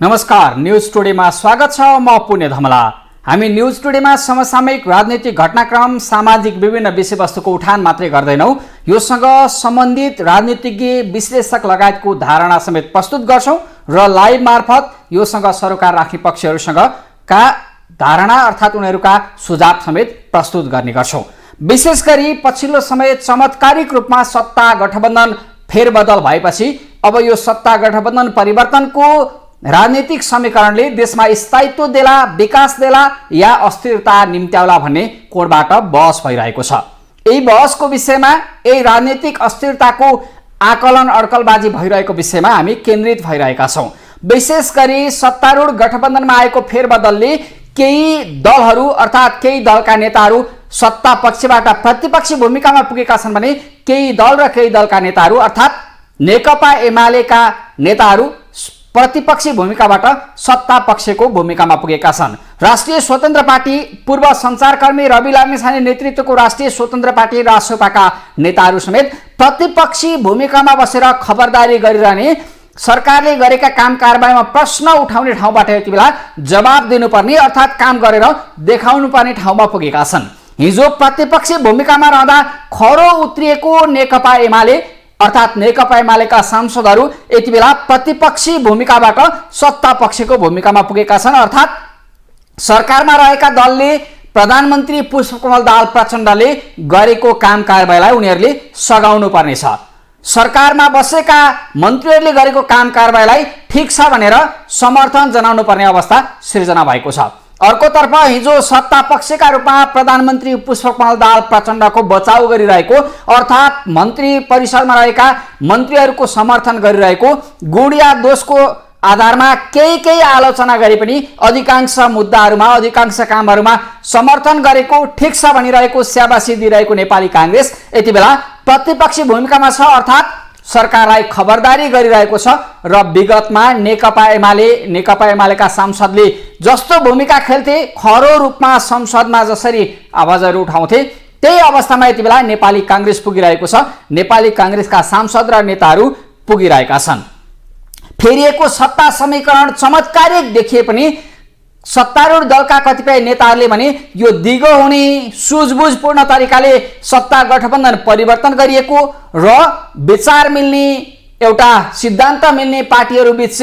नमस्कार, न्यूज टुडेमा स्वागत छ। म पुण्य धमला। हामी न्यूज टुडेमा समसामयिक राजनीतिक घटनाक्रम, सामाजिक विभिन्न विषयवस्तुको उठान मात्रै गर्दैनौँ, योसँग सम्बन्धित राजनीतिज्ञ, विश्लेषक लगायतको धारणा समेत प्रस्तुत गर्छौँ र लाइभ मार्फत योसँग सरोकार राख्ने पक्षहरूसँग का धारणा अर्थात् उनीहरूका सुझाव समेत प्रस्तुत गर्ने गर्छौँ। विशेष गरी पछिल्लो समय चमत्कारिक रूपमा सत्ता गठबन्धन फेरबदल भएपछि अब यो सत्ता गठबन्धन परिवर्तनको राजनीतिक समीकरणले देशमा स्थायित्व देला, विकास देला या अस्थिरता निम्त्याउला भन्ने कोणबाट बहस भइरहेको छ। यही बहसको विषयमा, यही राजनीतिक अस्थिरताको आकलन अड्कलबाजी भइरहेको विषयमा हामी केन्द्रित भइरहेका छौँ। विशेष गरी सत्तारूढ गठबन्धनमा आएको फेरबदलले केही दलहरू अर्थात् केही दलका नेताहरू सत्ता पक्षबाट प्रतिपक्षी भूमिकामा पुगेका छन् भने केही दल र केही दलका नेताहरू अर्थात् नेकपा एमालेका नेताहरू प्रतिपक्षी भूमिकाबाट सत्ता पक्षको भूमिकामा पुगेका छन्। राष्ट्रिय स्वतन्त्र पार्टी पूर्व सञ्चारकर्मी रवि लामिछाने नेतृत्वको राष्ट्रिय स्वतन्त्र पार्टी रासोपाका नेताहरू समेत प्रतिपक्षी भूमिकामा बसेर खबरदारी गरिरहने, सरकारले गरेका काम कारबाहीमा प्रश्न उठाउने ठाउँबाट यति बेला जवाब दिनुपर्ने अर्थात् काम गरेर देखाउनु पर्ने ठाउँमा पुगेका छन्। हिजो प्रतिपक्षी भूमिकामा रहँदा खरो उत्रिएको नेकपा एमाले अर्थात् नेकपा एमालेका सांसदहरू यति बेला प्रतिपक्षी भूमिकाबाट सत्ता पक्षको भूमिकामा पुगेका छन्। अर्थात् सरकारमा रहेका दलले प्रधानमन्त्री पुष्पकमल दाहाल प्रचण्डले गरेको काम कारबाहीलाई उनीहरूले सघाउनु पर्नेछ। सरकारमा बसेका मन्त्रीहरूले गरेको काम कारबाहीलाई ठिक छ भनेर समर्थन जनाउनु पर्ने अवस्था सिर्जना भएको छ। अर्कोतर्फ हिजो सत्ता पक्षका रूपमा प्रधानमन्त्री पुष्पकमल दाहाल प्रचण्डको बचाउ गरिरहेको अर्थात् मन्त्री परिषदमा रहेका मन्त्रीहरूको समर्थन गरिरहेको गुडिया दोषको आधारमा केही आलोचना गरे पनि अधिकांश मुद्दाहरूमा, अधिकांश कामहरूमा समर्थन गरेको, ठिक छ भनिरहेको, स्याबासी दिइरहेको नेपाली कांग्रेस यति बेला प्रतिपक्षी भूमिकामा छ अर्थात् सरकारलाई खबरदारी गरिरहेको छ र विगतमा नेकपा एमालेका सांसदले जस्तो भूमिका खेल्थे, खरो रूपमा संसदमा जसरी आवाजहरू उठाउँथे, त्यही अवस्थामा यति बेला नेपाली कांग्रेस पुगिरहेको छ। नेपाली कांग्रेसका सांसद र नेताहरू पुगिरहेका छन्। फेरिएको सत्ता समीकरण चमत्कारिक देखिए पनि सत्तारूढ दलका कतिपय नेताहरूले भने यो दिगो हुने, सुझबुझपूर्ण तरिकाले सत्ता गठबन्धन परिवर्तन गरिएको र विचार मिल्ने, एउटा सिद्धान्त मिल्ने पार्टीहरू बीच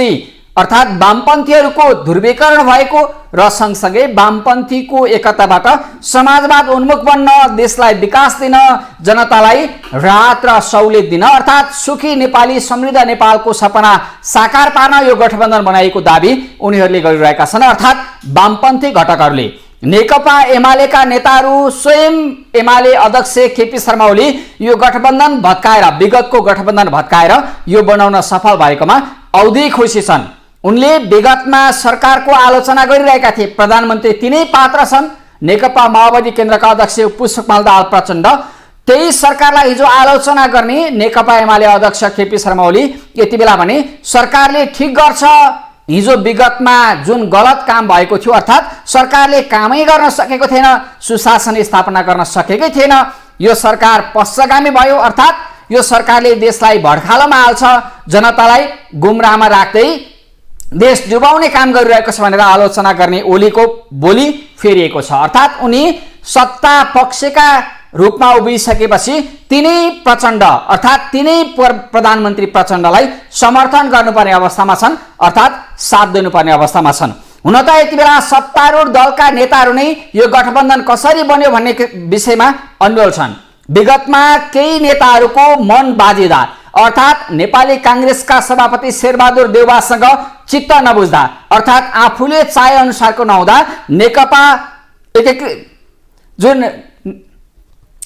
अर्थात् वामपन्थीहरूको ध्रुवीकरण भएको र सँगसँगै वामपन्थीको एकताबाट समाजवाद उन्मुख बन्न, देशलाई विकास दिन, जनतालाई राहत र सहुलियत दिन अर्थात् सुखी नेपाली, समृद्ध नेपालको सपना साकार पार्न यो गठबन्धन बनाएको दाबी उनीहरूले गरिरहेका छन्। अर्थात् वामपन्थी घटकहरूले नेकपा एमालेका नेताहरू, स्वयं एमाले अध्यक्ष केपी शर्मा ओली यो गठबन्धन भत्काएर, विगतको गठबन्धन भत्काएर यो बनाउन सफल भएकोमा औधी खुसी छन्। उनले विगतमा सरकारको आलोचना गरिरहेका थिए। प्रधानमन्त्री तिनै पात्र छन्, नेकपा माओवादी केन्द्रका अध्यक्ष पुष्पकमल दाहाल प्रचण्ड। त्यही सरकारलाई हिजो आलोचना गर्ने नेकपा एमाले अध्यक्ष केपी शर्मा ओली यति बेला भने सरकारले ठिक गर्छ, हिजो विगतमा जुन गलत काम भएको थियो अर्थात् सरकारले कामै गर्न सकेको थिएन, सुशासन स्थापना गर्न सकेकै थिएन, यो सरकार पश्चगामी भयो अर्थात् यो सरकारले देशलाई भड्खालोमा हाल्छ, जनतालाई गुमराहमा राख्दै देश डुबाउने काम गरिरहेको छ भनेर आलोचना गर्ने ओलीको बोली फेरिएको छ। अर्थात् उनी सत्ता पक्षका रूपमा उभिसकेपछि तिनै प्रचण्ड अर्थात् तिनै प्रधानमन्त्री प्रचण्डलाई समर्थन गर्नुपर्ने अवस्थामा छन् अर्थात् साथ दिनुपर्ने अवस्थामा छन्। हुन त यति बेला सत्तारूढ दलका नेताहरू नै यो गठबन्धन कसरी बन्यो भन्ने विषयमा अन्यल छन्। विगतमा केही नेताहरूको मन बाजिदा अर्थात् नेपाली कांग्रेसका सभापति शेरबहादुर देउवासँग चित्त नबुझ्दा अर्थात् आफूले चाहे अनुसारको नहुँदा नेकपा जुन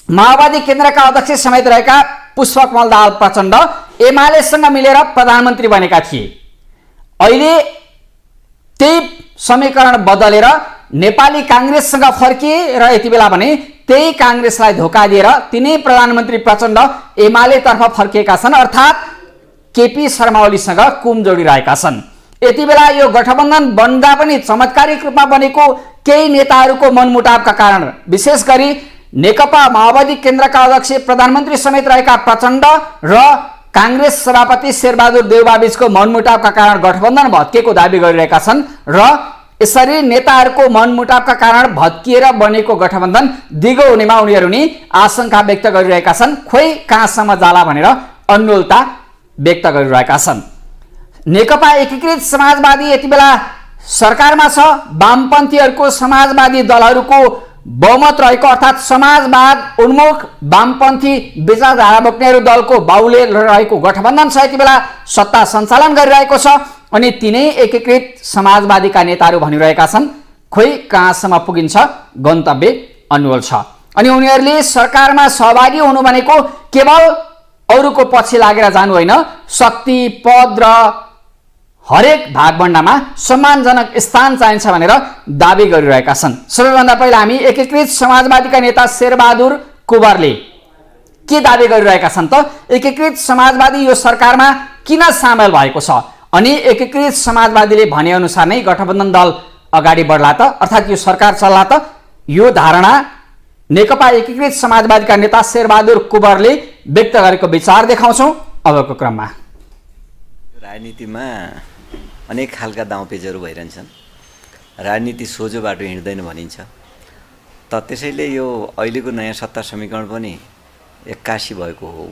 माओवादी केन्द्रका अध्यक्ष समेत रहेका पुष्पकमल दाहाल प्रचण्ड एमालेसँग मिलेर प्रधानमन्त्री बनेका थिए। अहिले त्यही समीकरण बदलेर नेपाली कांग्रेससँग फर्किए र यति बेला भने त्यही कांग्रेसलाई धोका दिएर तिनै प्रधानमन्त्री प्रचण्ड एमालेतर्फ फर्किएका छन् अर्थात् केपी शर्मा ओलीसँग कुम जोडिरहेका छन्। यति बेला यो गठबन्धन बन्दा पनि चमत्कारिक रूपमा बनेको केही नेताहरूको मनमुटावका कारण, विशेष गरी नेकपा माओवादी केन्द्रका अध्यक्ष प्रधानमन्त्री समेत रहेका प्रचण्ड र काङ्ग्रेस सभापति शेरबहादुर देउवाबीचको मनमुटावका कारण गठबन्धन भत्किएको दाबी गरिरहेका छन् र यसरी नेताहरूको मनमुटावका कारण भत्किएर बनेको गठबन्धन दिगो हुनेमा उनीहरू नि आशंका व्यक्त गरिरहेका छन्। खोइ कहाँसम्म जाला भनेर अन्योलता व्यक्त गरिरहेका छन्। नेकपा एकीकृत समाजवादी यति बेला सरकारमा छ। वामपन्थीहरूको समाजवादी दलहरूको बहुमत रहेको अर्थात् समाजवाद उन्मुख वामपन्थी विचारधारा बोक्नेहरू दलको बाहुल्य रहेको गठबन्धन छ। यति बेला सत्ता सञ्चालन गरिरहेको छ अनि तिनै एकीकृत समाजवादीका नेताहरू भनिरहेका छन् खोइ कहाँसम्म पुगिन्छ, गन्तव्य अन्यल छ। अनि उनीहरूले सरकारमा सहभागी हुनु भनेको केवल अरूको पछि लागेर जानु होइन, शक्ति पद र हरेक भागभण्डामा सम्मानजनक स्थान चाहिन्छ भनेर दाबी गरिरहेका छन्। सबैभन्दा पहिला हामी एकीकृत समाजवादीका नेता शेरबहादुर कुँवरले के दाबी गरिरहेका छन् त, एकीकृत समाजवादी यो सरकारमा किन सामेल भएको छ अनि एकीकृत समाजवादीले भनेअनुसार नै गठबन्धन दल अगाडि बढ्ला त अर्थात् यो सरकार चल्ला त, यो धारणा नेकपा एकीकृत समाजवादीका नेता शेरबहादुर कुँवरले व्यक्त गरेको विचार देखाउँछौँ अबको क्रममा। राजनीतिमा अनेक खालका दाउपेचहरू भइरहन्छन्। राजनीति सोझो बाटो हिँड्दैन भनिन्छ त, त्यसैले यो अहिलेको नयाँ सत्ता समीकरण पनि 81 भएको हो।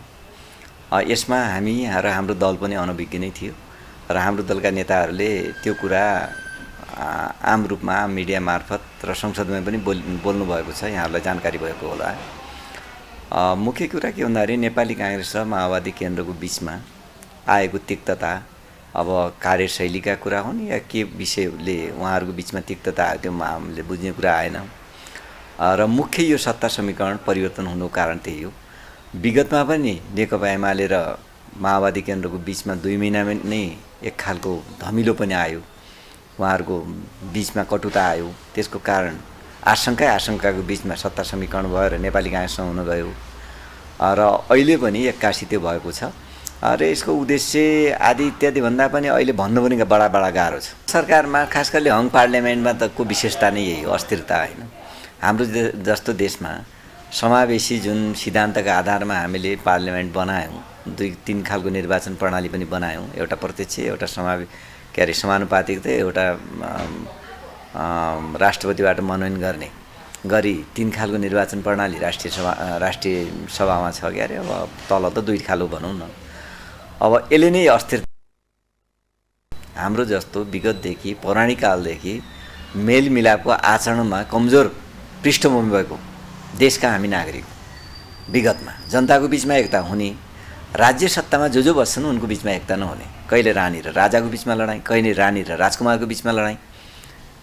यसमा हामी र हाम्रो दल पनि अनभिज्ञ नै थियो र हाम्रो दलका नेताहरूले त्यो कुरा आम रूपमा मिडिया मार्फत र संसदमा पनि बोल्नु भएको छ, यहाँहरूलाई जानकारी भएको होला। मुख्य कुरा के भन्दाखेरि नेपाली काङ्ग्रेस र माओवादी केन्द्रको बिचमा आएको तिक्तता, अब कार्यशैलीका कुरा हुन् या के विषयले उहाँहरूको बिचमा तिक्तता आयो त्यो हामीले बुझ्ने कुरा आएन र मुख्य यो सत्ता समीकरण परिवर्तन हुनुको कारण त्यही हो। विगतमा पनि नेकपा एमाले र माओवादी केन्द्रको बिचमा 2 महिनामा नै एक खालको धमिलो पनि आयो, उहाँहरूको बिचमा कटुता आयो। त्यसको कारण आशंकाको बिचमा सत्ता समीकरण भयो र नेपाली काङ्ग्रेससँग हुन गयो र अहिले पनि 81 त्यो भएको छ र यसको उद्देश्य आदि इत्यादि भन्दा पनि अहिले भन्नु पनि बडा गाह्रो छ। सरकारमा खास गरी हङ पार्लियामेन्टमा त को विशेषता नै यही हो, अस्थिरता होइन। हाम्रो जस्तो देशमा समावेशी जुन सिद्धान्तका आधारमा हामीले पार्लियामेन्ट बनायौँ, 2-3 खालको निर्वाचन प्रणाली पनि बनायौँ, एउटा प्रत्यक्ष, एउटा समानुपातिक, एउटा राष्ट्रपतिबाट मनोनयन गर्ने गरी 3 खालको निर्वाचन प्रणाली राष्ट्रिय सभामा छ क्या अरे। अब तल त 2 खालको भनौँ न। अब यसले नै अस्थिरता, हाम्रो जस्तो विगतदेखि पौराणिक कालदेखि मेलमिलापको आचरणमा कमजोर पृष्ठभूमि भएको देशका हामी नागरिक, विगतमा जनताको बिचमा एकता हुने, राज्य सत्तामा जो बस्छन् उनको बिचमा एकता नहुने, कहिले रानी र राजाको बिचमा लडाइँ, कहिले रानी र राजकुमारको बिचमा लडाइँ।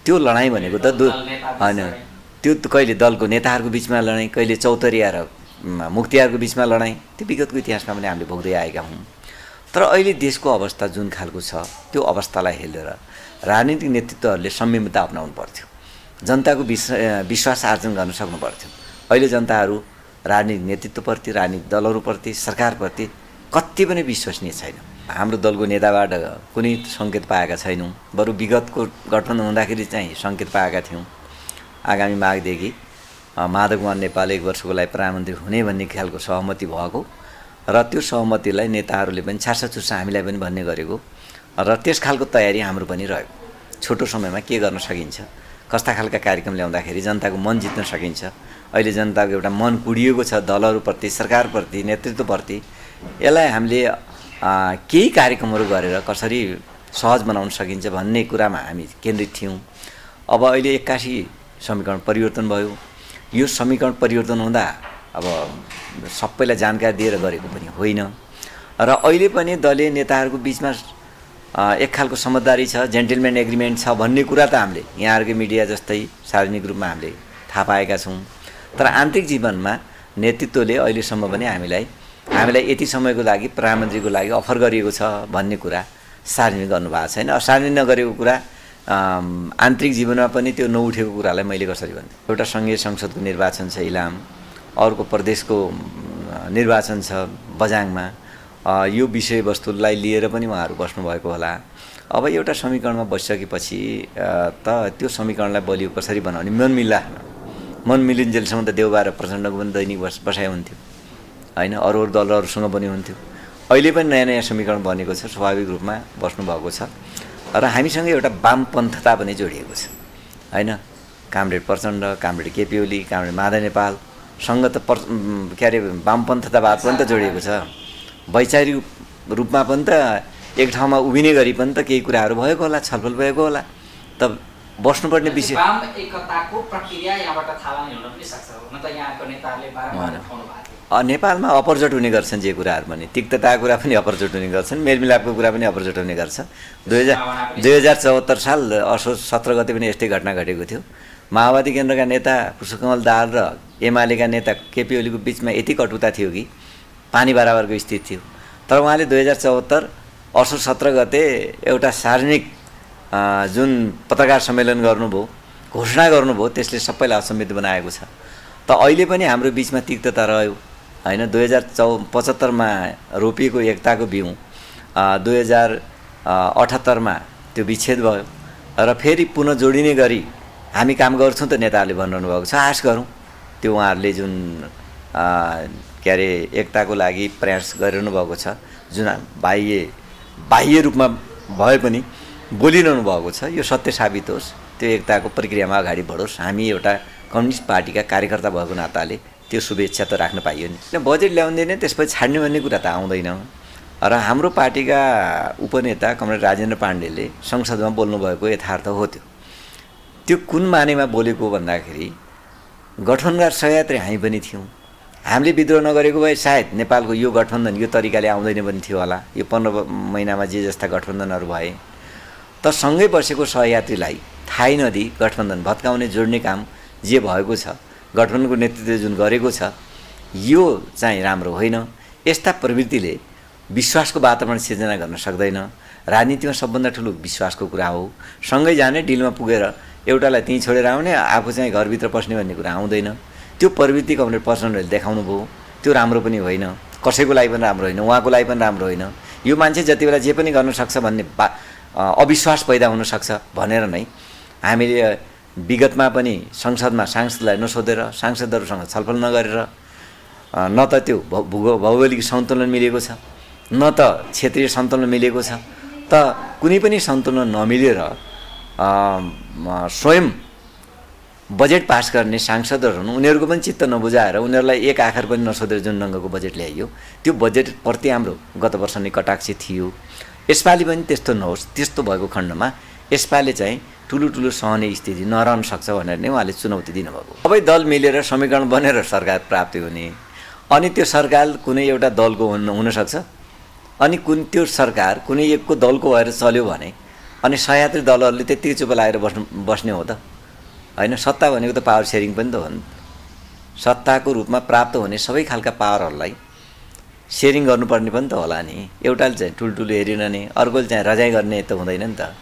त्यो लडाइँ भनेको त होइन, त्यो कहिले दलको नेताहरूको बिचमा लडाइँ, कहिले चौतरिया र मुख्तियारको बिचमा लडाइँ, त्यो विगतको इतिहासमा पनि हामीले भोग्दै आएका हौँ। तर अहिले देशको अवस्था जुन खालको छ त्यो अवस्थालाई हेरेर राजनीतिक नेतृत्वहरूले संयमता अपनाउनु पर्थ्यो, जनताको विश्वास आर्जन गर्न सक्नु पर्थ्यो। अहिले जनताहरू राजनीतिक नेतृत्वप्रति, राजनीतिक दलहरूप्रति, सरकारप्रति कति पनि विश्वसनीय छैन। हाम्रो दलको नेताबाट कुनै सङ्केत पाएका छैनौँ, बरु विगतको गठबन्धन हुँदाखेरि चाहिँ सङ्केत पाएका थियौँ। आगामी माघदेखि माधव कुमार नेपाल 1 वर्षको लागि प्रधानमन्त्री हुने भन्ने खालको सहमति भएको र त्यो सहमतिलाई नेताहरूले पनि छासाछुसा हामीलाई पनि भन्ने गरेको र त्यस खालको तयारी हाम्रो पनि रह्यो। छोटो समयमा के गर्न सकिन्छ, कस्ता खालका कार्यक्रम ल्याउँदाखेरि जनताको मन जित्न सकिन्छ। अहिले जनताको एउटा मन कुडिएको छ दलहरूप्रति, सरकारप्रति, नेतृत्वप्रति। यसलाई हामीले केही कार्यक्रमहरू गरेर कसरी सहज बनाउन सकिन्छ भन्ने कुरामा हामी केन्द्रित थियौँ। अब अहिले 81 समीकरण परिवर्तन भयो। यो समीकरण परिवर्तन हुँदा अब सबैलाई जानकारी दिएर गरेको पनि होइन र अहिले पनि दलीय नेताहरूको बिचमा एक खालको समझदारी छ, जेन्टलम्यान एग्रिमेन्ट छ भन्ने कुरा त हामीले यहाँहरूकै मिडिया जस्तै सार्वजनिक रूपमा हामीले थाहा पाएका छौँ। तर आन्तरिक जीवनमा नेतृत्वले अहिलेसम्म पनि हामीलाई यति समयको लागि प्रधानमन्त्रीको लागि अफर गरिएको छ भन्ने कुरा सार्वजनिक गर्नुभएको छैन। सार्वजनिक नगरेको कुरा आन्तरिक जीवनमा पनि त्यो नउठेको कुरालाई मैले कसरी भन्ने। एउटा सङ्घीय संसदको निर्वाचन छ इलाम, अर्को प्रदेशको निर्वाचन छ बझाङमा। यो विषयवस्तुलाई लिएर पनि उहाँहरू बस्नुभएको होला। अब एउटा समीकरणमा बसिसकेपछि त त्यो समीकरणलाई बलियो कसरी बनाउने, मन मिलिन्जेलसम्म त देउबा र प्रचण्डको पनि दैनिक बसाइ हुन्थ्यो होइन, अरू दलहरूसँग पनि हुन्थ्यो। अहिले पनि नयाँ नयाँ समीकरण बनेको छ, स्वाभाविक रूपमा बस्नुभएको छ र हामीसँग एउटा वामपन्थता पनि जोडिएको छ होइन। Comrade Prachanda, comrade KP Oli, comrade Madhav नेपालसँग त के अरे वामपन्थतावाद पनि त जोडिएको छ। वैचारिक रूपमा पनि त एक ठाउँमा उभिने गरी पनि त केही कुराहरू भएको होला, छलफल भएको होला। त बस्नुपर्ने विषय वाम एकताको प्रक्रिया यहाँबाट थाहा हुन पनि सक्छ, हुन त यहाँको नेताहरूले बारम्बार उठाउनु भएको थियो। नेपालमा अपरजट हुने गर्छन् जे कुराहरू पनि, तिक्तताको कुरा पनि अपरजट हुने गर्छन्, मेलमिलापको कुरा पनि अपरजट हुने गर्छ। 2074 साल असोज 17 गते पनि यस्तै घटना घटेको थियो। माओवादी केन्द्रका नेता पुष्पकमल दाहाल र एमालेका नेता केपी ओलीको बिचमा यति कटुता थियो कि पानी बराबरको स्थिति थियो। तर उहाँले 2074 असोज 17 गते एउटा सार्वजनिक जुन पत्रकार सम्मेलन गर्नुभयो, घोषणा गर्नुभयो, त्यसले सबैलाई असम्मित बनाएको छ। त अहिले पनि हाम्रो बिचमा तिक्तता रह्यो होइन। 2075 मा रोपिएको एकताको बिउ 2078 मा त्यो विच्छेद भयो र फेरि पुनः जोडिने गरी हामी काम गर्छौँ त नेताहरूले भनिरहनु भएको छ। आश गरौँ त्यो उहाँहरूले जुन के अरे एकताको लागि प्रयास गरिरहनु भएको छ, जुन बाह्य रूपमा भए पनि बोलिरहनु भएको छ, यो सत्य साबित होस्, त्यो एकताको प्रक्रियामा अगाडि बढोस्। हामी एउटा कम्युनिस्ट पार्टीका कार्यकर्ता भएको नाताले त्यो शुभेच्छा त राख्न पाइयो नि। बजेट ल्याउँदैन त्यसपछि छाड्ने भन्ने कुरा त आउँदैन। र हाम्रो पार्टीका उपनेता कमरेड राजेन्द्र पाण्डेले संसदमा बोल्नुभएको यथार्थ हो। त्यो कुन मानेमा बोलेको भन्दाखेरि गठबन्धन सहयात्री हामी पनि थियौँ। हामीले विद्रोह नगरेको भए सायद नेपालको यो गठबन्धन यो तरिकाले आउँदैन पनि थियो होला। यो 15 महिनामा जे जस्ता गठबन्धनहरू भए त सँगै बसेको सहयात्रीलाई थाहै नदिई गठबन्धन भत्काउने जोड्ने काम जे भएको छ, गठबन्धनको नेतृत्वले जुन गरेको छ, यो चाहिँ राम्रो होइन। यस्ता प्रवृत्तिले विश्वासको वातावरण सिर्जना गर्न सक्दैन। राजनीतिमा सबभन्दा ठुलो विश्वासको कुरा हो। सँगै जाने, डिलमा पुगेर एउटालाई त्यहीँ छोडेर आउने, आफू चाहिँ घरभित्र पस्ने भन्ने कुरा आउँदैन। त्यो प्रवृत्ति कमरेड प्रचण्डले देखाउनु भयो, त्यो राम्रो पनि होइन, कसैको लागि पनि राम्रो होइन, उहाँको लागि पनि राम्रो होइन। यो मान्छे जति बेला जे पनि गर्न सक्छ भन्ने अविश्वास पैदा हुनसक्छ भनेर नै हामीले विगतमा पनि संसदमा सांसदलाई नसोधेर, सांसदहरूसँग छलफल नगरेर न त त्यो भौगोलिक सन्तुलन मिलेको छ, न त क्षेत्रीय सन्तुलन मिलेको छ, त कुनै पनि सन्तुलन नमिलेर स्वयं बजेट पास गर्ने सांसदहरू हुन्, उनीहरूको पनि चित्त नबुझाएर उनीहरूलाई एक आखर पनि नसोधेर जुन ढङ्गको बजेट ल्याइयो, त्यो बजेटप्रति हाम्रो गत वर्ष नै कटाक्ष थियो। यसपालि पनि त्यस्तो नहोस्। त्यस्तो भएको खण्डमा यसपालि चाहिँ ठुलो सहने स्थिति नरहन सक्छ भनेर नै उहाँले चुनौती दिनुभएको। सबै दल मिलेर समीकरण बनेर सरकार प्राप्ति हुने, अनि त्यो सरकार कुनै एउटा दलको हुनसक्छ, अनि त्यो सरकार कुनै एकको दलको भएर चल्यो भने अनि सहयात्री दलहरूले त्यत्तिकै चुप लागेर बस्ने हो त होइन। सत्ता भनेको त पावर सेयरिङ पनि त हो नि। सत्ताको रूपमा प्राप्त हुने सबै खालका पावरहरूलाई सेयरिङ गर्नुपर्ने पनि त होला नि। एउटाले चाहिँ ठुल्ठुलो हेरिरहने, अर्कोले चाहिँ रजाइ गर्ने त हुँदैन नि त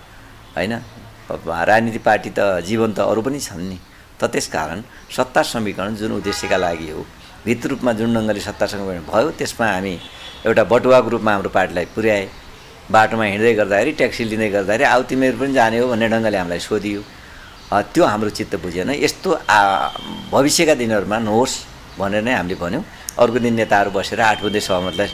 होइन। राजनीति पार्टी त जीवन त अरू पनि छन् नि। त त्यसकारण सत्ता समीकरण जुन उद्देश्यका लागि हो, भित्र रूपमा जुन ढङ्गले सत्ता समीकरण भयो, त्यसमा हामी एउटा बटुवाको रूपमा हाम्रो पार्टीलाई पुर्याए। बाटोमा हिँड्दै गर्दाखेरि, ट्याक्सी लिँदै गर्दाखेरि आऊ तिमीहरू पनि जाने हो भन्ने ढङ्गले हामीलाई सोधियो। त्यो हाम्रो चित्त बुझेन। यस्तो भविष्यका दिनहरूमा नहोस् भनेर नै हामीले भन्यौँ। अर्को दिन नेताहरू बसेर 8 बुँदे सहमतिलाई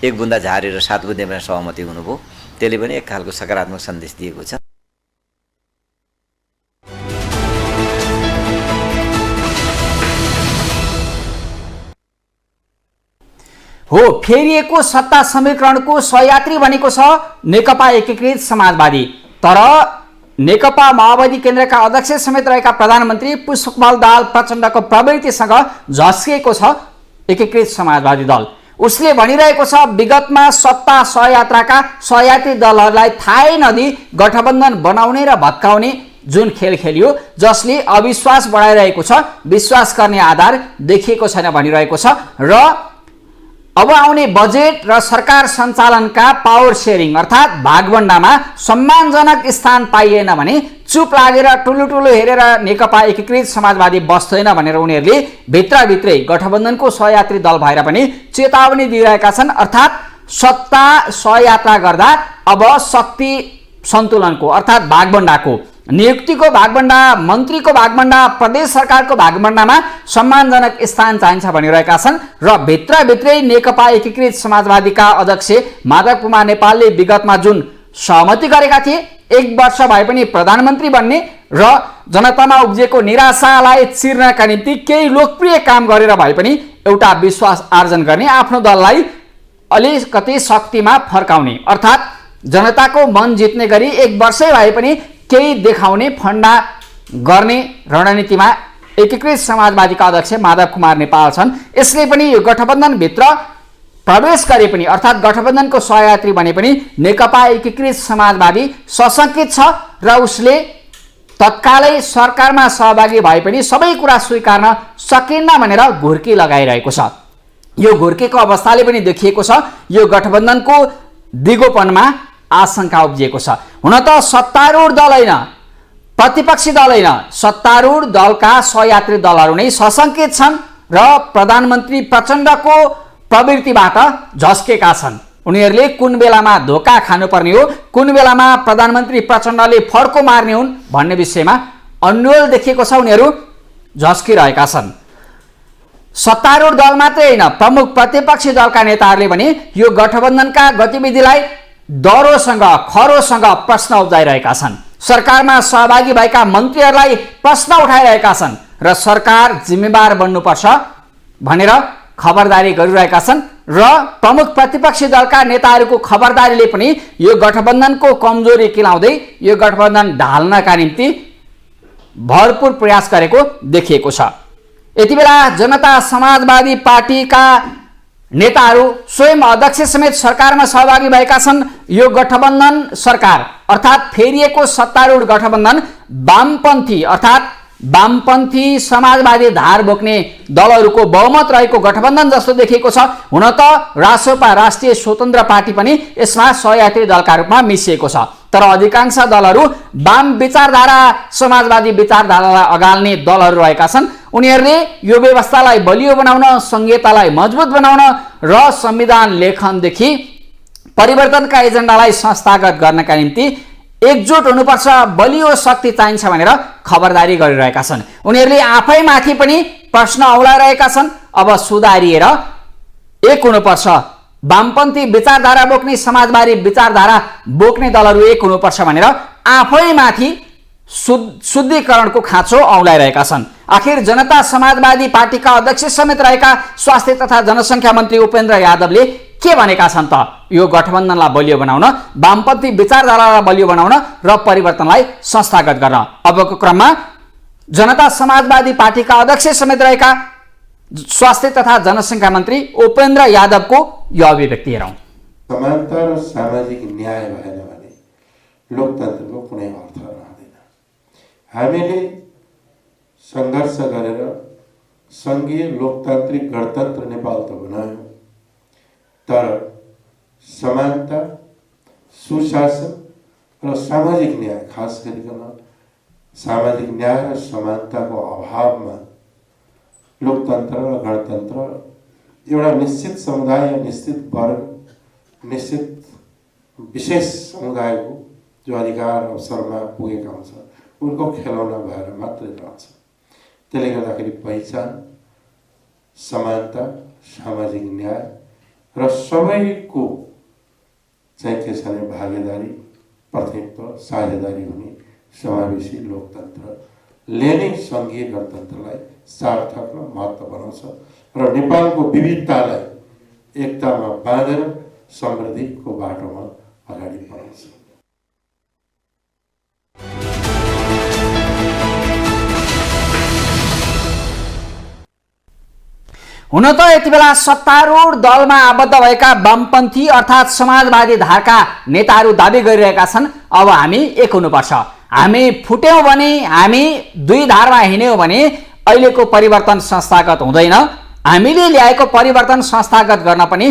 1 बुँदा झारेर 7 बुँदेमा सहमति हुनुभयो। त्यसले पनि एक खालको सकारात्मक सन्देश दिएको छ। हो, फेरिएको सत्ता समीकरणको सहयात्री बनेको छ नेकपा एकीकृत समाजवादी। तर नेकपा माओवादी केन्द्रका अध्यक्ष समेत रहेका प्रधानमन्त्री पुष्पकमल दाहाल प्रचण्डको प्रवृत्तिसँग झस्किएको छ एकीकृत समाजवादी दल। उसले भनिरहेको छ विगतमा सत्ता सहयात्राका सहयात्री दलहरूलाई थाहै नदिई गठबन्धन बनाउने र भत्काउने जुन खेल खेलियो, जसले अविश्वास बढाइरहेको छ, विश्वास गर्ने आधार देखिएको छैन भनिरहेको छ। र अब आउने बजेट र सरकार सञ्चालनका पावर सेयरिङ अर्थात् भागवण्डामा सम्मानजनक स्थान पाइएन भने चुप लागेर ठुलो हेरेर नेकपा एकीकृत समाजवादी बस्दैन भनेर उनीहरूले भित्रभित्रै गठबन्धनको सहयात्री दल भएर पनि चेतावनी दिइरहेका छन्। अर्थात् सत्ता सहयात्रा गर्दा अब शक्ति सन्तुलनको अर्थात् भागवण्डाको नियुक्तिको भागभण्डा, मन्त्रीको भागभण्डा, प्रदेश सरकारको भागभण्डामा सम्मानजनक स्थान चाहिन्छ भनिरहेका छन् र भित्रभित्रै नेकपा एकीकृत समाजवादीका अध्यक्ष माधव कुमार नेपालले विगतमा जुन सहमति गरेका थिए 1 वर्ष भए पनि प्रधानमन्त्री बन्ने र जनतामा उब्जिएको निराशालाई चिर्नका निम्ति केही लोकप्रिय काम गरेर भए पनि एउटा विश्वास आर्जन गर्ने, आफ्नो दललाई अलिकति शक्तिमा फर्काउने अर्थात् जनताको मन जित्ने गरी 1 वर्षै भए पनि केही देखाउने फन्डा गर्ने रणनीतिमा एकीकृत समाजवादीका अध्यक्ष माधव कुमार नेपाल छन्। यसले पनि यो गठबन्धनभित्र प्रवेश गरे पनि अर्थात् गठबन्धनको सहयात्री बने पनि नेकपा एकीकृत समाजवादी सशङ्कित छ र उसले तत्कालै सरकारमा सहभागी भए पनि सबै कुरा स्वीकार्न सकिन्न भनेर घुर्की लगाइरहेको छ। यो घुर्कीको अवस्थाले पनि देखिएको छ यो गठबन्धनको दिगोपनमा आशंका उब्जिएको छ। हुन त सत्तारूढ दल होइन, प्रतिपक्षी दल होइन, सत्तारूढ दलका सहयात्री दलहरू नै सशङ्कित छन् र प्रधानमन्त्री प्रचण्डको प्रवृत्तिबाट झस्केका छन्। उनीहरूले कुन बेलामा धोका खानुपर्ने हो, कुन बेलामा प्रधानमन्त्री प्रचण्डले फड्को मार्ने हुन् भन्ने विषयमा अन्यल देखिएको छ। उनीहरू झस्किरहेका छन्। सत्तारूढ दल मात्रै होइन, प्रमुख प्रतिपक्षी दलका नेताहरूले पनि यो गठबन्धनका गतिविधिलाई डरोसँग खरोसँग प्रश्न उब्जाइरहेका छन्। सरकारमा सहभागी भएका मन्त्रीहरूलाई प्रश्न उठाइरहेका छन् र सरकार जिम्मेवार बन्नुपर्छ भनेर खबरदारी गरिरहेका छन् र प्रमुख प्रतिपक्षी दलका नेताहरूको खबरदारीले पनि यो गठबन्धनको कमजोरी केलाउँदै यो गठबन्धन ढाल्नका निम्ति भरपूर प्रयास गरेको देखिएको छ। यति बेला जनता समाजवादी पार्टीका नेताहरू स्वयं अध्यक्ष समेत सरकारमा सहभागी भएका छन्। यो गठबन्धन सरकार अर्थात् फेरिएको सत्तारूढ गठबन्धन वामपन्थी अर्थात् वामपन्थी समाजवादी धार बोक्ने दलहरूको बहुमत रहेको गठबन्धन जस्तो देखिएको छ। हुन त रासोपा राष्ट्रिय स्वतन्त्र पार्टी पनि यसमा सहयात्री दलका रूपमा मिसिएको छ, तर अधिकांश दलहरू वाम विचारधारा समाजवादी विचारधारालाई अगाल्ने दलहरू रहेका छन्। उनीहरूले यो व्यवस्थालाई बलियो बनाउन, संहितालाई मजबुत बनाउन र संविधान लेखनदेखि परिवर्तनका एजेन्डालाई संस्थागत गर्नका निम्ति एकजुट हुनुपर्छ, बलियो शक्ति चाहिन्छ भनेर खबरदारी गरिरहेका छन्। उनीहरूले आफैमाथि पनि प्रश्न औलाइरहेका छन्। अब सुधारिएर एक हुनुपर्छ, वामपन्थी विचारधारा बोक्ने समाजवादी विचारधारा बोक्ने दलहरू एक हुनुपर्छ भनेर आफैमाथि शुद्धिकरणको खाँचो औलाइरहेका छन्। आखिर जनता समाजवादी पार्टीका अध्यक्ष समेत रहेका स्वास्थ्य तथा जनसङ्ख्या मन्त्री उपेन्द्र यादवले के भनेका छन् त यो गठबन्धनलाई बलियो बनाउन, वामपन्थी विचारधारालाई बलियो बनाउन र परिवर्तनलाई संस्थागत गर्न। अबको क्रममा जनता समाजवादी पार्टीका अध्यक्ष समेत रहेका स्वास्थ्य तथा जनसङ्ख्या मन्त्री उपेन्द्र यादवको यो अभिव्यक्ति हेरौँ। समानता र सामाजिक न्याय भएन भने लोकतन्त्रको कुनै अर्थ रहँदैन। हामीले सङ्घर्ष गरेर सङ्घीय लोकतान्त्रिक गणतन्त्र नेपाल त बनायौँ, तर समानता, सुशासन र सामाजिक न्याय, खास गरिकन सामाजिक न्याय र समानताको अभावमा लोकतन्त्र र गणतन्त्र एउटा निश्चित समुदाय, निश्चित वर्ग, निश्चित विशेष समुदायको जो अधिकार अवसरमा पुगेका हुन्छ उनको खेलौना भएर मात्रै रहन्छ। त्यसले गर्दाखेरि पहिचान, समानता, सामाजिक न्याय र सबैको चाहिँ के छ भने भागीदारी, प्रतिनिधित्व, साझेदारी हुने समावेशी लोकतन्त्रले नै सङ्घीय गणतन्त्रलाई सार्थक र महत्त्व बनाउँछ र नेपालको विविधतालाई एकतामा बाँधेर समृद्धिको बाटोमा अगाडि बढाउँछ। हुन त यति बेला सत्तारूढ दलमा आबद्ध भएका वामपन्थी अर्थात् समाजवादी धारका नेताहरू दाबी गरिरहेका छन् अब हामी एक हुनुपर्छ, हामी फुट्यौँ भने, हामी दुई धारमा हिँड्यौँ भने अहिलेको परिवर्तन संस्थागत हुँदैन। हामीले ल्याएको परिवर्तन संस्थागत गर्न पनि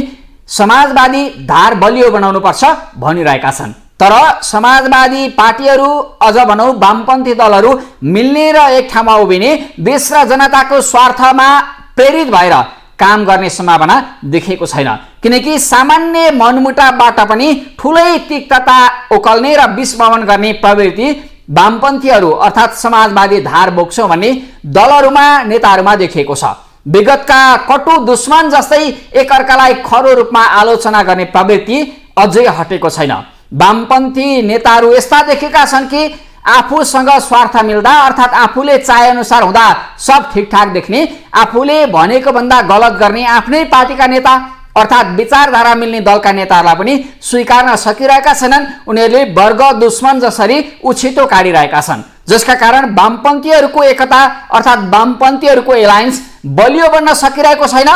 समाजवादी धार बलियो बनाउनुपर्छ भनिरहेका छन्। तर समाजवादी पार्टीहरू अझ भनौँ वामपन्थी दलहरू मिल्ने र एक ठाउँमा उभिने, देश र जनताको स्वार्थमा प्रेरित भएर काम गर्ने सम्भावना देखिएको छैन, किनकि सामान्य मनमुटावबाट पनि ठुलै तिक्तता उकल्ने र विस्मरण गर्ने प्रवृत्ति वामपन्थीहरू अर्थात् समाजवादी धार बोक्छौँ भन्ने दलहरूमा नेताहरूमा देखिएको छ। विगतका कटु दुश्मन जस्तै एकअर्कालाई खरो रूपमा आलोचना गर्ने प्रवृत्ति अझै हटेको छैन। वामपन्थी नेताहरू यस्ता देखेका छन् कि आफूसँग स्वार्थ मिल्दा अर्थात् आफूले चाहेअनुसार हुँदा सब ठिकठाक देख्ने, आफूले भनेको भन्दा गलत गर्ने आफ्नै पार्टीका नेता अर्थात् विचारधारा मिल्ने दलका नेताहरूलाई पनि स्वीकार्न सकिरहेका छैनन्। उनीहरूले वर्ग दुश्मन जसरी उछिटो काटिरहेका छन्, जसका कारण वामपन्थीहरूको एकता अर्थात् वामपन्थीहरूको एलायन्स बलियो बन्न सकिरहेको छैन,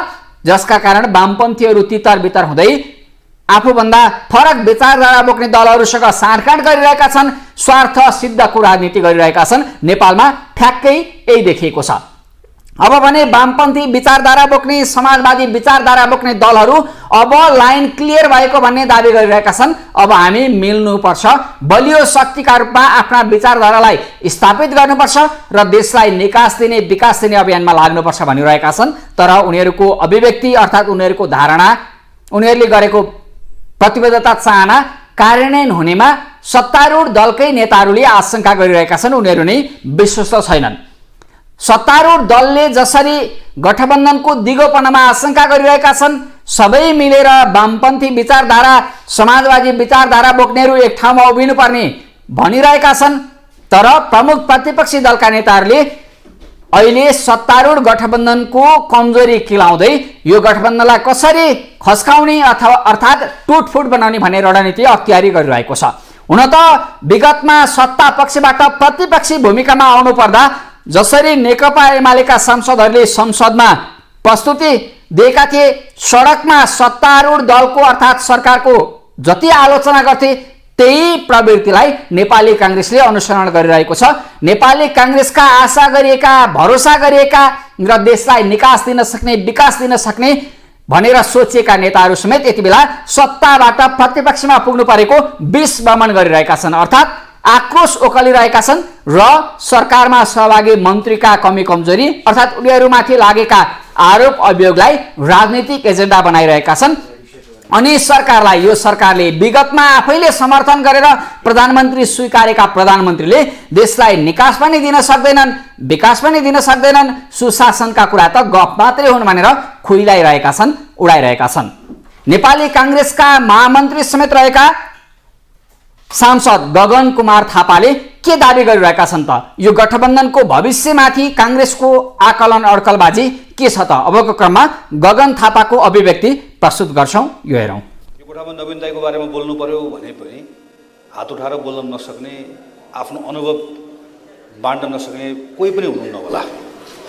जसका कारण वामपन्थीहरू तितर बितर हुँदै आफूभन्दा फरक विचारधारा बोक्ने दलहरूसँग साँठगाँठ गरिरहेका छन्, स्वार्थ सिद्धको राजनीति गरिरहेका छन्। नेपालमा ठ्याक्कै यही देखिएको छ। अब भने वामपन्थी विचारधारा बोक्ने समाजवादी विचारधारा बोक्ने दलहरू अब लाइन क्लियर भएको भन्ने दावी गरिरहेका छन्। अब हामी मिल्नुपर्छ, बलियो शक्तिका रूपमा आफ्ना विचारधारालाई स्थापित गर्नुपर्छ र देशलाई निकास दिने विकास दिने अभियानमा लाग्नुपर्छ भनिरहेका छन्। तर उनीहरूको अभिव्यक्ति अर्थात् उनीहरूको धारणा, उनीहरूले गरेको प्रतिबद्धता चाहना कार्यान्वयन हुनेमा सत्तारूढ दलकै नेताहरूले आशंका गरिरहेका छन्। उनीहरू नै विश्वस्त छैनन्। सत्तारूढ दलले जसरी गठबन्धनको दिगोपनामा आशंका गरिरहेका छन्, सबै मिलेर वामपन्थी विचारधारा समाजवादी विचारधारा बोक्नेहरू एक ठाउँमा उभिनुपर्ने भनिरहेका छन्। तर प्रमुख प्रतिपक्षी दलका नेताहरूले अहिले सत्तारूढ गठबन्धनको कमजोरी किलाउँदै यो गठबन्धनलाई कसरी खस्काउने अथवा अर्थात् टुटफुट बनाउने भन्ने रणनीति अख्तियारी गरिरहेको छ। हुन त विगतमा सत्ता पक्षबाट प्रतिपक्षी भूमिकामा आउनु पर्दा जसरी नेकपा एमालेका सांसदहरूले संसदमा प्रस्तुति दिएका थिए, सडकमा सत्तारूढ दलको अर्थात् सरकारको जति आलोचना गर्थे त्यही प्रवृत्तिलाई नेपाली कांग्रेसले अनुसरण गरिरहेको छ। नेपाली कांग्रेसका आशा गरिएका, भरोसा गरिएका र देशलाई निकास दिन सक्ने, विकास दिन सक्ने भनेर सोचिएका नेताहरू समेत यति बेला सत्ताबाट प्रतिपक्षमा पुग्नु परेको विष वमन गरिरहेका छन्, अर्थात् आक्रोश ओकलिरहेका छन् र सरकारमा सहभागी मन्त्रीका कमी कमजोरी अर्थात् उनीहरूमाथि लागेका आरोप अभियोगलाई राजनीतिक एजेन्डा बनाइरहेका छन्। अनि सरकारलाई, यो सरकारले विगतमा आफैले समर्थन गरेर प्रधानमन्त्री स्वीकारेका प्रधानमन्त्रीले देशलाई निकास पनि दिन सक्दैनन्, विकास पनि दिन सक्दैनन्, सुशासनका कुरा त गफ मात्रै हुन् भनेर खुइलाइरहेका छन्, उडाइरहेका छन्। नेपाली कांग्रेसका महामन्त्री समेत रहेका सांसद गगन कुमार थापाले के दावी गरिरहेका छन् त? यो गठबन्धनको भविष्यमाथि कांग्रेसको आकलन अड्कलबाजी के छ त? अबको क्रममा गगन थापाको अभिव्यक्ति प्रस्तुत गर्छौं, यो हेरौं। यो कोठामा नवीन दाइको बारेमा बोल्नु पर्यो भने पनि हात उठाएर बोल्न नसक्ने, आफ्नो अनुभव बाँड्न नसक्ने कोही पनि हुनुहुन्न होला।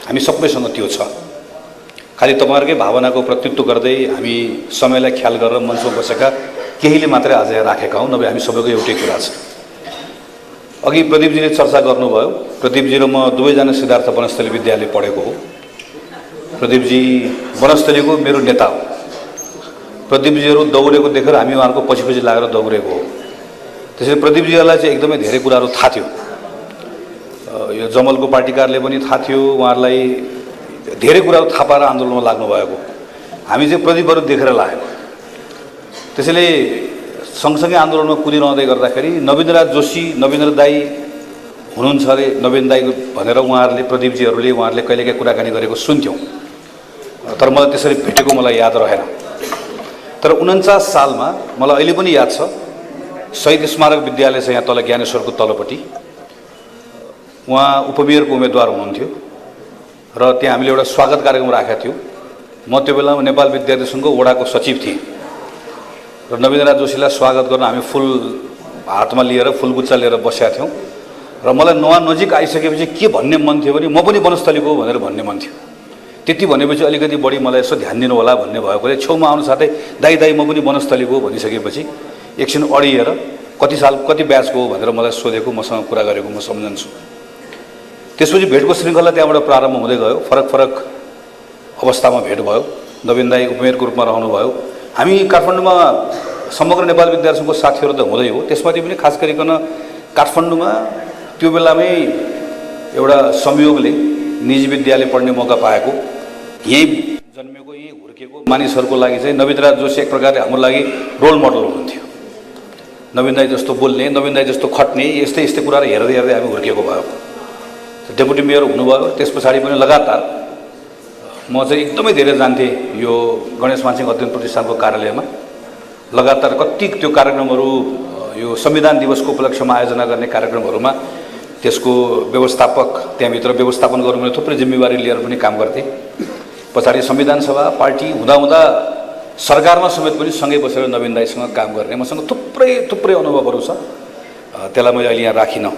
हामी सबैसँग त्यो छ। खालि तपाईहरुकै भावनाको प्रतित्व गर्दै हामी समयलाई ख्याल गरेर मञ्चमा बसेका केहीले मात्रै आज राखेका हौं, नभए हामी सबैको एउटै कुरा छ। अघि प्रदीपजीले चर्चा गर्नुभयो। प्रदीपजी र म दुवैजना सिद्धार्थ वनस्थली विद्यालय पढेको हो। प्रदीपजी वनस्थलीको मेरो नेता हो। प्रदीपजीहरू दौडेको देखेर हामी उहाँहरूको पछि पछि लागेर दौडेको हो। त्यसैले प्रदीपजीहरूलाई चाहिँ एकदमै धेरै कुराहरू थाहा थियो। यो जमलको पार्टी कार्यालय पनि थाहा थियो, उहाँहरूलाई धेरै कुराहरू थाहा पाएर आन्दोलनमा लाग्नु भएको। हामी चाहिँ प्रदीपहरू देखेर लागेको। त्यसैले सँगसँगै आन्दोलनमा कुदिरहँदै गर्दाखेरि नवीनराज जोशी, नवीन्द्र दाई हुनुहुन्छ अरे, नवीन दाई भनेर उहाँहरूले प्रदीपजीहरूले उहाँहरूले कहिलेकाहीँ कुराकानी गरेको सुन्थ्यौँ। तर मलाई त्यसरी भेटेको मलाई याद रहेन। तर 49 सालमा मलाई अहिले पनि याद छ, शहीद स्मारक विद्यालय छ यहाँ तल ज्ञानेश्वरको तलपट्टि। उहाँ उपमेयरको उम्मेदवार हुनुहुन्थ्यो र त्यहाँ हामीले एउटा स्वागत कार्यक्रम राखेका थियौँ। म त्यो बेलामा नेपाल विद्यार्थी सङ्घको वडाको सचिव थिएँ र नवीनराज जोशीलाई स्वागत गर्न हामी फुल हातमा लिएर फुलगुच्चा लिएर बसेका थियौँ। र मलाई उहाँ नजिक आइसकेपछि के भन्ने मन थियो भने म पनि वनस्थलीको भनेर भन्ने मन थियो। त्यति भनेपछि अलिकति बढी मलाई यसो ध्यान दिनु होला भन्ने भएकोले छेउमा आउनु साथै दाई दाई म पनि वनस्थलीको भनिसकेपछि एकछिन अडिएर कति साल कति ब्याचको हो भनेर मलाई सोधेको, मसँग कुरा गरेको म सम्झन्छु। त्यसपछि भेटको श्रृङ्खला त्यहाँबाट प्रारम्भ हुँदै गयो। फरक फरक अवस्थामा भेट भयो। नवीन दाई उपमेयरको रूपमा रहनुभयो। हामी काठमाडौँमा समग्र नेपाल विद्यार्थी सङ्घको साथीहरू त हुँदै हो, त्यसमाथि पनि खास गरिकन काठमाडौँमा त्यो बेलामै एउटा संयोगले निजी विद्यालय पढ्ने मौका पाएको, यहीँ जन्मेको यहीँ हुर्केको मानिसहरूको लागि चाहिँ नवीनराज जोशी एक प्रकारले हाम्रो लागि रोल मोडल हुनुहुन्थ्यो। नवीन दाई जस्तो बोल्ने, नवीन दाई जस्तो खट्ने, यस्तै यस्तै कुराहरू हेर्दै हेर्दै हामी हुर्किएको भयो। डेपुटी मेयर हुनुभयो, त्यस पछाडि पनि लगातार म चाहिँ एकदमै धेरै जान्थेँ यो गणेश मानसिंह अध्ययन प्रतिष्ठानको कार्यालयमा। लगातार कति त्यो कार्यक्रमहरू, यो संविधान दिवसको उपलक्ष्यमा आयोजना गर्ने कार्यक्रमहरूमा त्यसको व्यवस्थापक, त्यहाँभित्र व्यवस्थापन गर्नु थुप्रै जिम्मेवारी लिएर पनि काम गर्थेँ। पछाडि संविधान सभा पार्टी हुँदाहुँदा सरकारमा समेत पनि सँगै बसेर नवीन दाईसँग काम गर्ने मसँग थुप्रै थुप्रै अनुभवहरू छ। त्यसलाई मैले अहिले यहाँ राखिनँ।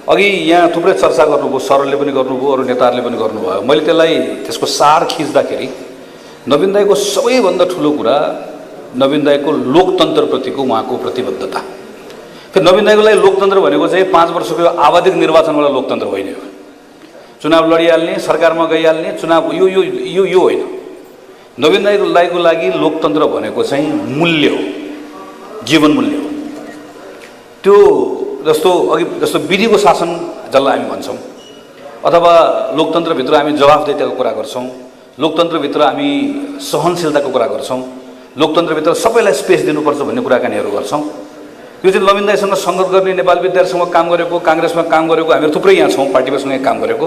अघि यहाँ थुप्रै चर्चा गर्नुभयो, सरले पनि गर्नुभयो, अरू नेताहरूले पनि गर्नुभयो। मैले त्यसलाई त्यसको सार खिच्दाखेरि नवीन दाईको सबैभन्दा ठुलो कुरा नवीन दाईको लोकतन्त्रप्रतिको उहाँको प्रतिबद्धता। फेरि नवीन दाईको लागि लोकतन्त्र भनेको चाहिँ 5 वर्षको आवधिक निर्वाचनवाला लोकतन्त्र होइन। यो चुनाव लडिहाल्ने, सरकारमा गइहाल्ने, चुनाव यो यो यो यो होइन। नवीन दाईको लागि लोकतन्त्र भनेको चाहिँ मूल्य हो, जीवन मूल्य हो। त्यो जस्तो विधिको शासन जसलाई हामी भन्छौँ, अथवा लोकतन्त्रभित्र हामी जवाफदेहीताको कुरा गर्छौँ, लोकतन्त्रभित्र हामी सहनशीलताको कुरा गर्छौँ, लोकतन्त्रभित्र सबैलाई स्पेस दिनुपर्छ भन्ने कुराकानीहरू गर्छौँ। यो चाहिँ नवीन दाईसँग सङ्गत गर्ने, नेपाल विद्यार्थीसँग काम गरेको, काङ्ग्रेसमा काम गरेको हामीहरू थुप्रै यहाँ छौँ, पार्टीसँगै काम गरेको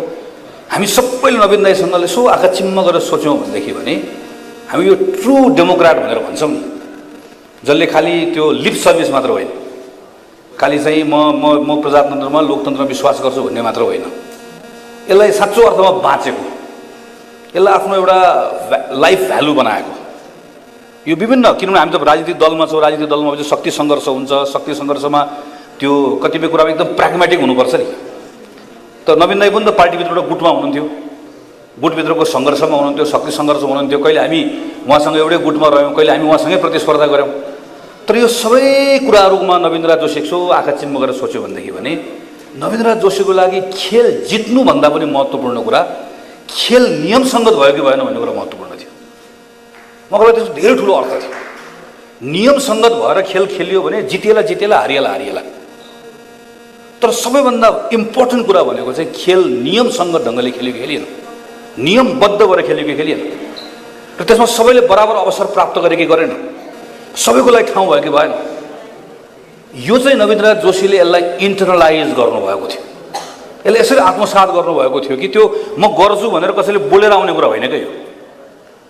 हामी सबैले नवीन दाईसँग यसो आँखा चिम्म गरेर सोच्यौँ भनेदेखि भने हामी यो ट्रु डेमोक्राट भनेर भन्छौँ नि, जसले खालि त्यो लिप सर्भिस मात्र होइन, खालि चाहिँ म प्रजातन्त्रमा लोकतन्त्रमा विश्वास गर्छु भन्ने मात्र होइन, यसलाई साँचो अर्थमा बाँचेको, यसलाई आफ्नो एउटा लाइफ भ्यालु बनाएको। यो विभिन्न, किनभने हामी त राजनीतिक दलमा छौँ, राजनीतिक दलमा चाहिँ शक्ति सङ्घर्ष हुन्छ, शक्ति सङ्घर्षमा त्यो कतिपय कुरामा एकदम प्राग्मेटिक हुनुपर्छ नि। त नवीन दाई पनि त पार्टीभित्र एउटा गुटमा हुनुहुन्थ्यो, गुटभित्रको सङ्घर्षमा हुनुहुन्थ्यो, शक्ति सङ्घर्षमा हुनुहुन्थ्यो। कहिले हामी उहाँसँग एउटै गुटमा रह्यौँ, कहिले हामी उहाँसँगै प्रतिस्पर्धा गऱ्यौँ। तर यो सबै कुराहरूमा नवीन्द्र जोशी यसो आँखा चिम्म गरेर सोच्यो भनेदेखि भने नवीन्द्र जोशीको लागि खेल जित्नुभन्दा पनि महत्त्वपूर्ण कुरा खेल नियमसङ्गत भयो कि भएन भन्ने कुरा महत्त्वपूर्ण थियो। मलाई त्यसको धेरै ठुलो अर्थ थियो। नियमसङ्गत भएर खेल खेलियो भने जितेला हारिएला। तर सबैभन्दा इम्पोर्टेन्ट कुरा भनेको चाहिँ खेल नियमसङ्गत ढङ्गले खेलिएन, नियमबद्ध भएर खेलिएन र त्यसमा सबैले बराबर अवसर प्राप्त गरे कि गरेन, सबैको लागि ठाउँ भयो कि भएन। यो चाहिँ नवीन्द्र जोशीले यसलाई इन्टरनलाइज गर्नुभएको थियो, यसले यसरी आत्मसात गर्नुभएको थियो कि त्यो म गर्छु भनेर कसैले बोलेर आउने कुरा होइन क्या।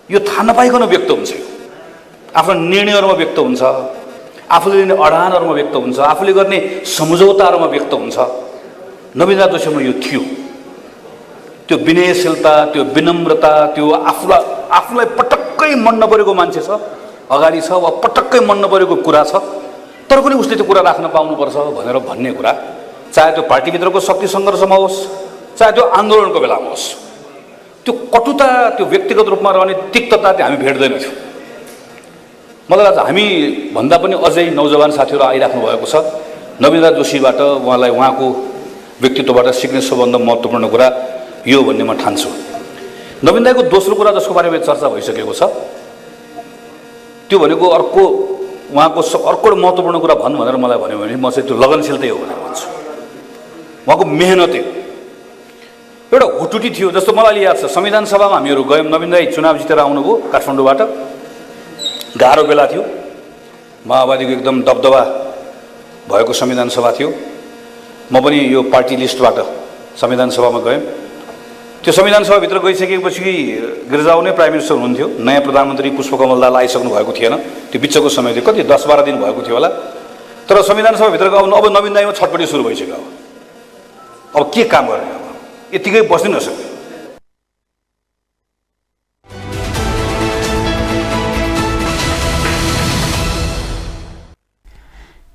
यो थाहा नपाइकन व्यक्त हुन्छ, यो आफ्नो निर्णयहरूमा व्यक्त हुन्छ, आफूले लिने अडानहरूमा व्यक्त हुन्छ, आफूले गर्ने सम्झौताहरूमा व्यक्त हुन्छ। नवीन्द्र जोशीमा यो थियो, त्यो विनयशीलता, त्यो विनम्रता, त्यो आफूलाई पटक्कै मन नपरेको मान्छे छ, अगाडि छ वा पटक्कै मन नपरेको कुरा छ, तर पनि उसले त्यो कुरा राख्न पाउनुपर्छ भनेर भन्ने कुरा, चाहे त्यो पार्टीभित्रको शक्ति सङ्घर्षमा होस्, चाहे त्यो आन्दोलनको बेलामा होस्, त्यो कटुता, त्यो व्यक्तिगत रूपमा रहने तिक्तता त्यो हामी भेट्दैनथ्यौँ। मलाई लाग्छ हामी भन्दा पनि अझै नौजवान साथीहरू आइराख्नु भएको छ। नवीन्द्र जोशीबाट उहाँलाई उहाँको व्यक्तित्वबाट सिक्ने सबभन्दा महत्त्वपूर्ण कुरा यो भन्ने म ठान्छु। नवीन दाईको दोस्रो कुरा जसको बारेमा चर्चा भइसकेको छ त्यो भनेको उहाँको अर्को महत्त्वपूर्ण कुरा भन्नु भनेर मलाई भन्यो भने म चाहिँ त्यो लगनशीलतै हो भनेर भन्छु। उहाँको मेहनतै हो। एउटा हुटुटी थियो, जस्तो मलाई याद छ संविधान सभामा हामीहरू गयौँ, नवीन दाई चुनाव जितेर आउनुभयो काठमाडौँबाट, गाह्रो बेला थियो, माओवादीको एकदम दबदबा भएको संविधान सभा थियो। म पनि यो पार्टी लिस्टबाट संविधान सभामा गएँ। त्यो संविधान सभाभित्र गइसकेपछि गिरिजाऊ नै प्राइम मिनिस्टर हुनुहुन्थ्यो, नयाँ प्रधानमन्त्री पुष्पकमल दाहाल आइसक्नु भएको थिएन, त्यो बिचको समय थियो, कति 10-12 दिन भएको थियो होला। तर संविधान सभाभित्र अब नवीन दाईमा छटपटी सुरु भइसक्यो। अब के काम गर्ने, अब यतिकै बस्नै नसक्यो।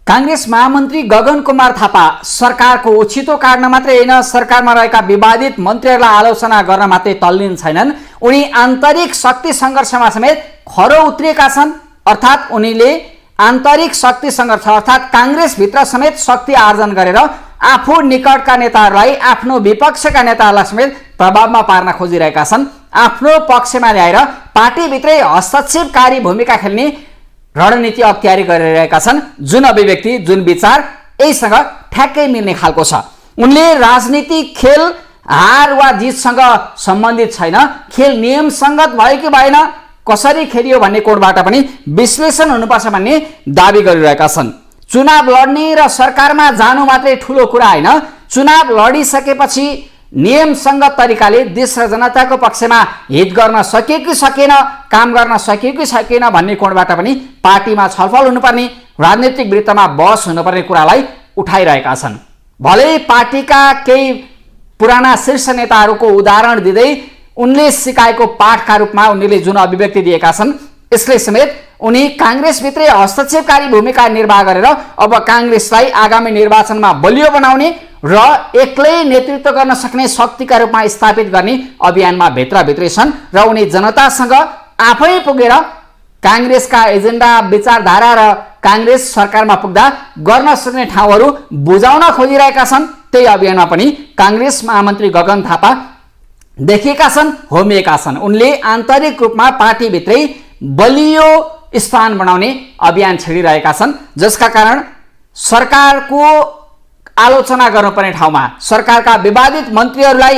कांग्रेस महामन्त्री गगन कुमार थापा सरकारको ओछितो काट्न मात्रै होइन, सरकारमा रहेका विवादित मन्त्रीहरूलाई आलोचना गर्न मात्रै तल्लीन छैनन्, उनी आन्तरिक शक्ति सङ्घर्षमा समेत खरो उत्रिएका छन्। अर्थात् उनीले आन्तरिक शक्ति सङ्घर्ष अर्थात् काङ्ग्रेसभित्र समेत शक्ति आर्जन गरेर आफू निकटका नेताहरूलाई, आफ्नो विपक्षका नेताहरूलाई समेत प्रभावमा पार्न खोजिरहेका छन्। आफ्नो पक्षमा ल्याएर पार्टीभित्रै हस्तक्षेपकारी भूमिका खेल्ने रणनीति अख्तियारी गरिरहेका छन्। जुन अभिव्यक्ति, जुन विचार यहीसँग ठ्याक्कै मिल्ने खालको छ। उनले राजनीतिक खेल हार वा जितसँग सम्बन्धित छैन, खेल नियमसङ्गत भयो कि भएन, कसरी खेलियो भन्ने कोणबाट पनि विश्लेषण हुनुपर्छ भन्ने दावी गरिरहेका छन्। चुनाव लड्ने र सरकारमा जानु मात्रै ठुलो कुरा होइन, चुनाव लडिसकेपछि नियमसङ्गत तरिकाले देश र जनताको पक्षमा हित गर्न सके कि सकेन, काम गर्न सके कि सकेन भन्ने कोणबाट पनि पार्टीमा छलफल हुनुपर्ने, राजनीतिक वृत्तमा बहस हुनुपर्ने कुरालाई उठाइरहेका छन्। भले पार्टीका केही पुराना शीर्ष नेताहरूको उदाहरण दिँदै उनले सिकाएको पाठका रूपमा उनले जुन अभिव्यक्ति दिएका छन्, यसले समेत उनी काङ्ग्रेसभित्रै हस्तक्षेपकारी भूमिका निर्वाह गरेर अब काङ्ग्रेसलाई आगामी निर्वाचनमा बलियो बनाउने र एक्लै नेतृत्व गर्न सक्ने शक्तिका रूपमा स्थापित गर्ने अभियानमा भित्रभित्रै छन् र उनी जनतासँग आफै पुगेर काङ्ग्रेसका एजेन्डा, विचारधारा र काङ्ग्रेस सरकारमा पुग्दा गर्न सक्ने ठाउँहरू बुझाउन खोजिरहेका छन्। त्यही अभियानमा पनि काङ्ग्रेस महामन्त्री गगन थापा देखिएका छन्, होमिएका छन्। उनले आन्तरिक रूपमा पार्टीभित्रै बलियो स्थान बनाउने अभियान छेडिरहेका छन्, जसका कारण सरकारको आलोचना गर्नुपर्ने ठाउँमा सरकारका विवादित मन्त्रीहरूलाई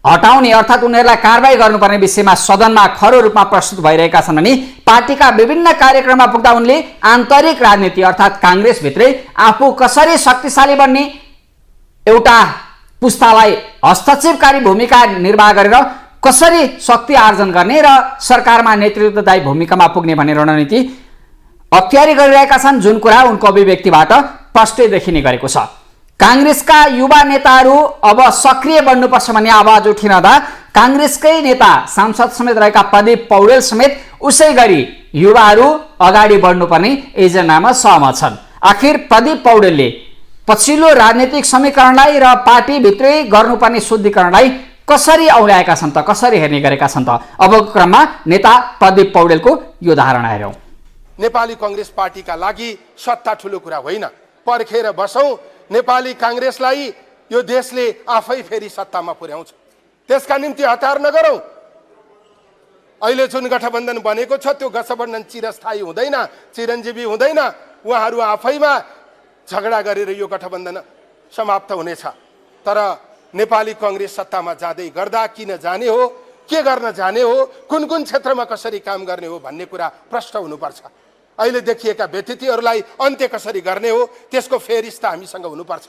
हटाउने अर्थात् उनीहरूलाई कारबाही गर्नुपर्ने विषयमा सदनमा खरो रूपमा प्रस्तुत भइरहेका छन् भने पार्टीका विभिन्न कार्यक्रममा पुग्दा उनले आन्तरिक राजनीति अर्थात् काङ्ग्रेसभित्रै आफू कसरी शक्तिशाली बन्ने, एउटा पुस्तालाई हस्तक्षेपकारी भूमिका निर्वाह गरेर कसरी शक्ति आर्जन गर्ने र सरकारमा नेतृत्वदायी भूमिकामा पुग्ने भन्ने रणनीति अख्तियारी गरिरहेका छन्, जुन कुरा उनको अभिव्यक्तिबाट प्रष्टै देखिने गरेको छ। काङ्ग्रेसका युवा नेताहरू अब सक्रिय बन्नुपर्छ भन्ने आवाज उठिरहँदा काङ्ग्रेसकै नेता सांसद समेत रहेका प्रदीप पौडेल समेत उसै गरी युवाहरू अगाडि बढ्नुपर्ने एजेन्डामा सहमत छन्। आखिर प्रदीप पौडेलले पछिल्लो राजनीतिक समीकरणलाई र पार्टीभित्रै गर्नुपर्ने शुद्धिकरणलाई कसरी औल्याएका छन् त, कसरी हेर्ने गरेका छन् त? अबको क्रममा नेता प्रदीप पौडेलको यो धारणा हेरौँ। नेपाली कांग्रेस पार्टीका लागि सत्ता ठुलो कुरा होइन, पर्खेर बसौँ। नेपाली कांग्रेसलाई यो देशले आफै फेरि सत्तामा पुर्याउँछ, त्यसका निम्ति हतार नगरौँ। अहिले जुन गठबन्धन बनेको छ त्यो गठबन्धन चिरस्थायी हुँदैन, चिरञ्जीवी हुँदैन। उहाँहरू आफैमा झगडा गरेर यो गठबन्धन समाप्त हुनेछ। तर नेपाली कांग्रेस सत्तामा जाँदै गर्दा किन जाने हो, के गर्न जाने हो, कुन कुन क्षेत्रमा कसरी काम गर्ने हो भन्ने कुरा प्रश्न हुनुपर्छ। अहिले देखिएका व्यतिथिहरूलाई अन्त्य कसरी गर्ने हो त्यसको फेरिस्त हामीसँग हुनुपर्छ।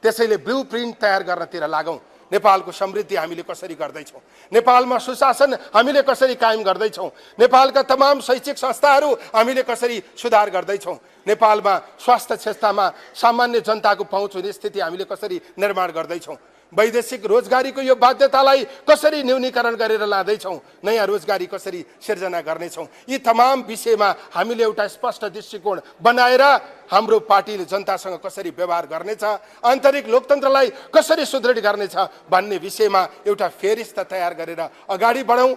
त्यसैले ब्लू प्रिन्ट तयार गर्नतिर लागौँ। नेपालको समृद्धि हामीले कसरी गर्दैछौँ, नेपालमा सुशासन हामीले कसरी कायम गर्दैछौँ, नेपालका तमाम शैक्षिक संस्थाहरू हामीले कसरी सुधार गर्दैछौँ, नेपालमा स्वास्थ्य क्षेत्रमा सामान्य जनताको पहुँच हुने स्थिति हामीले कसरी निर्माण गर्दैछौँ, वैदेशिक रोजगारीको यो बाध्यतालाई कसरी न्यूनीकरण गरेर लाँदैछौँ, नयाँ रोजगारी कसरी सिर्जना गर्नेछौँ। यी तमाम विषयमा हामीले एउटा स्पष्ट दृष्टिकोण बनाएर हाम्रो पार्टीले जनतासँग कसरी व्यवहार गर्नेछ, आन्तरिक लोकतन्त्रलाई कसरी सुदृढ गर्नेछ भन्ने विषयमा एउटा फेरिस्त तयार गरेर अगाडि बढौँ।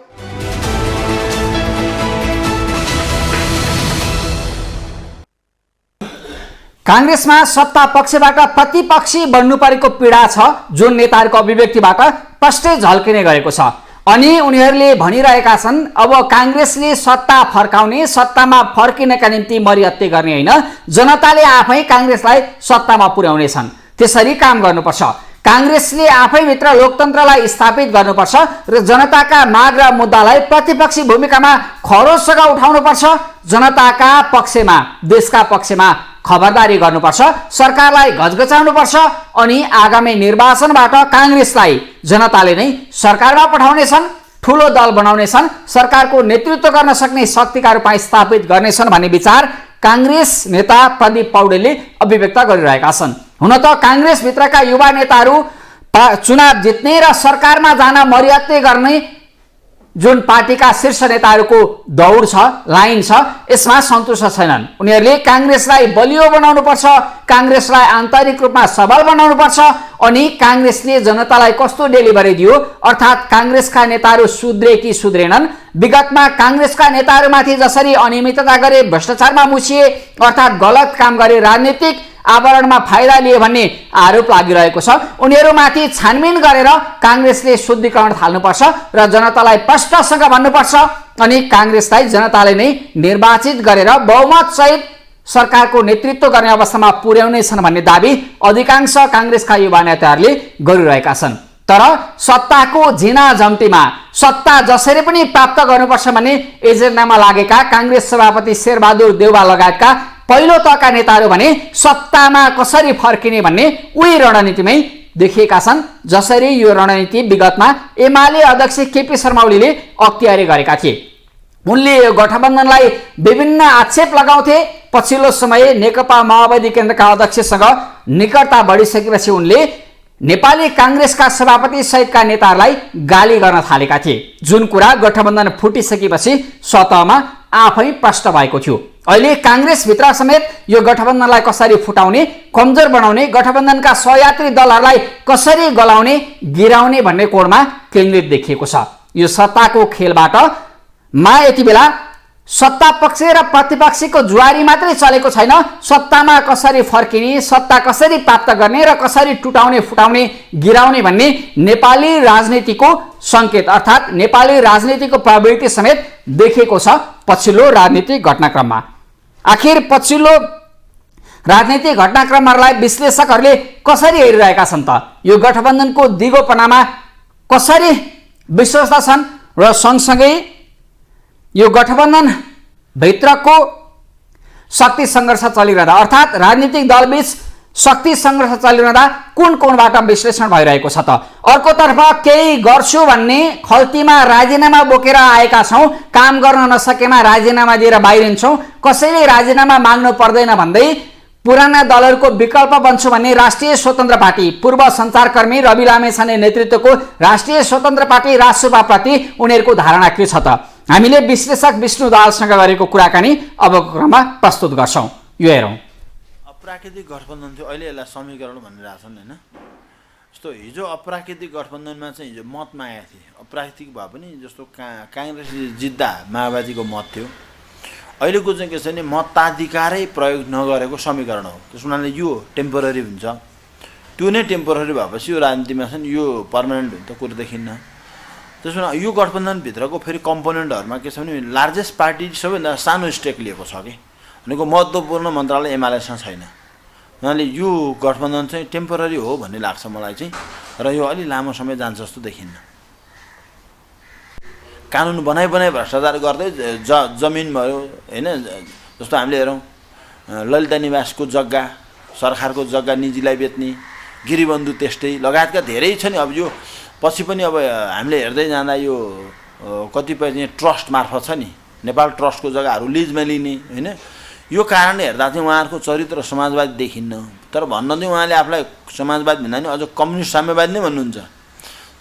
काङ्ग्रेसमा सत्ता पक्षबाट प्रतिपक्षी बन्नु परेको पीडा छ, जुन नेताहरूको अभिव्यक्तिबाट प्रष्टै झल्किने गरेको छ। अनि उनीहरूले भनिरहेका छन् अब काङ्ग्रेसले सत्ता फर्काउने, सत्तामा फर्किनका निम्ति मरिहत्ते गर्ने होइन, जनताले आफै काङ्ग्रेसलाई सत्तामा पुर्याउनेछन्। त्यसरी काम गर्नुपर्छ। काङ्ग्रेसले आफैभित्र लोकतन्त्रलाई स्थापित गर्नुपर्छ र जनताका माग र मुद्दालाई प्रतिपक्षी भूमिकामा खरोसँग उठाउनुपर्छ। जनताका पक्षमा, देशका पक्षमा खबरदारी गर्नुपर्छ, सरकारलाई घचघचाउनुपर्छ। अनि आगामी निर्वाचनबाट काङ्ग्रेसलाई जनताले नै सरकारमा पठाउनेछन्, ठुलो दल बनाउनेछन्, सरकारको नेतृत्व गर्न सक्ने शक्तिका रूपमा स्थापित गर्नेछन् भन्ने विचार काङ्ग्रेस नेता प्रदीप पौडेलले अभिव्यक्त गरिरहेका छन्। हुन त काङ्ग्रेसभित्रका युवा नेताहरू चुनाव जित्ने र सरकारमा जान मरिहत्ते गर्ने जुन पार्टीका शीर्ष नेताहरूको दौड छ, लाइन छ, यसमा सन्तुष्ट छैनन्। उनीहरूले काङ्ग्रेसलाई बलियो बनाउनुपर्छ, काङ्ग्रेसलाई आन्तरिक रूपमा सबल बनाउनुपर्छ। अनि काङ्ग्रेसले जनतालाई कस्तो डेलिभरी दियो, अर्थात् काङ्ग्रेसका नेताहरू सुध्रे कि सुध्रेनन्, विगतमा काङ्ग्रेसका नेताहरूमाथि जसरी अनियमितता गरे, भ्रष्टाचारमा मुछिए, अर्थात् गलत काम गरे, राजनीतिक आवरणमा फाइदा लिए भन्ने आरोप लागिरहेको छ, उनीहरूमाथि छानबिन गरेर काङ्ग्रेसले शुद्धिकरण थाल्नुपर्छ र जनतालाई प्रष्टसँग भन्नुपर्छ। अनि काङ्ग्रेसलाई जनताले नै निर्वाचित गरेर बहुमत सहित सरकारको नेतृत्व गर्ने अवस्थामा पुर्याउनेछन् भन्ने दाबी अधिकांश काङ्ग्रेसका युवा नेताहरूले गरिरहेका छन्। तर सत्ताको झिना जम्तीमा सत्ता जसरी पनि प्राप्त गर्नुपर्छ भन्ने एजेन्डामा लागेका काङ्ग्रेस सभापति शेरबहादुर देउवा लगायतका पहिलो तहका नेताहरू भने सत्तामा कसरी फर्किने भन्ने उही रणनीतिमै देखिएका छन्, जसरी यो रणनीति विगतमा एमाले अध्यक्ष केपी शर्मा ओलीले अख्तियारी गरेका थिए। उनले यो गठबन्धनलाई विभिन्न आक्षेप लगाउँथे। पछिल्लो समय नेकपा माओवादी केन्द्रका अध्यक्षसँग निकटता बढिसकेपछि उनले नेपाली कांग्रेसका सभापति सहितका नेताहरूलाई गाली गर्न थालेका थिए, जुन कुरा गठबन्धन फुटिसकेपछि सतहमा आफै प्रष्ट भएको थियो। अहिले कांग्रेसभित्र समेत यो गठबन्धनलाई कसरी फुटाउने, कमजोर बनाउने, गठबन्धनका सहयात्री दलहरूलाई कसरी गलाउने, गिराउने भन्ने कोणमा केन्द्रित देखिएको छ। यो सत्ताको खेलबाट यति बेला सत्ता पक्ष र प्रतिपक्षको जुवारी मात्रै चलेको छैन, सत्तामा कसरी फर्किने, सत्ता कसरी प्राप्त गर्ने र कसरी टुटाउने, फुटाउने, गिराउने भन्ने नेपाली राजनीतिको संकेत अर्थात् नेपाली राजनीतिको प्रवृत्ति समेत देखिएको छ पछिल्लो राजनीतिक घटनाक्रममा। आखिर पछिल्लो राजनीतिक घटनाक्रमहरूलाई विश्लेषकहरूले कसरी हेरिरहेका छन् त? यो गठबन्धनको दिगोपनामा कसरी विश्वस्त छन् र सँगसँगै यो गठबन्धन भित्रको शक्ति सङ्घर्ष चलिरहँदा अर्थात् राजनीतिक दलबीच शक्ति सङ्घर्ष चलिरहँदा कुन कोणबाट विश्लेषण भइरहेको छ त? अर्कोतर्फ केही गर्छु भन्ने खल्तीमा राजीनामा बोकेर आएका छौँ, काम गर्न नसकेमा राजीनामा दिएर बाहिरिन्छौँ, कसैले राजीनामा माग्नु पर्दैन भन्दै पुराना दलहरूको विकल्प बन्छु भन्ने राष्ट्रिय स्वतन्त्र पार्टी पूर्व सञ्चारकर्मी रवि लामेछाने नेतृत्वको राष्ट्रिय स्वतन्त्र पार्टी राजसभाप्रति उनीहरूको धारणा के छ त? हामीले विश्लेषक विष्णु दाहालसँग गरेको कुराकानी अबको क्रममा प्रस्तुत गर्छौँ। यो हेरौँ। अप्राकृतिक गठबन्धन थियो, अहिले यसलाई समीकरण भनिरहेछन् होइन। जस्तो हिजो अप्राकृतिक गठबन्धनमा चाहिँ हिजो मत मागेका थिए, अप्राकृतिक भए पनि जस्तो काङ्ग्रेसले जित्दा माओवादीको मत थियो। अहिलेको चाहिँ के छ भने मताधिकारै प्रयोग नगरेको समीकरण हो। त्यस हुनाले यो टेम्पोररी हुन्छ, त्यो नै टेम्पोररी भएपछि यो राजनीतिमा चाहिँ यो पर्मानेन्ट हुन्छ कुरो देखिन्न। त्यसो भने यो गठबन्धनभित्रको फेरि कम्पोनेन्टहरूमा के छ भने लार्जेस्ट पार्टी सबैभन्दा सानो स्टेक लिएको छ कि भनेको महत्त्वपूर्ण मन्त्रालय एमालेसँग छैन। उनीहरूले यो गठबन्धन चाहिँ टेम्पोररी हो भन्ने लाग्छ मलाई चाहिँ, र यो अलि लामो समय जान्छ जस्तो देखिन्न। कानुन बनाइ भ्रष्टाचार गर्दै जमिन भयो होइन, जस्तो हामीले हेरौँ ललिता निवासको जग्गा, सरकारको जग्गा निजीलाई बेच्ने, गिरिबन्धु त्यस्तै लगायतका धेरै छ नि। अब यो पछि पनि अब हामीले हेर्दै जाँदा यो कतिपय चाहिँ ट्रस्ट मार्फत छ नि, नेपाल ट्रस्टको जग्गाहरू लिजमा लिने होइन। यो कारणले हेर्दा चाहिँ उहाँहरूको चरित्र समाजवादी देखिन्न। तर भन्न चाहिँ उहाँले आफूलाई समाजवादी भन्दा नि अझ कम्युनिस्ट साम्यवादी नै भन्नुहुन्छ।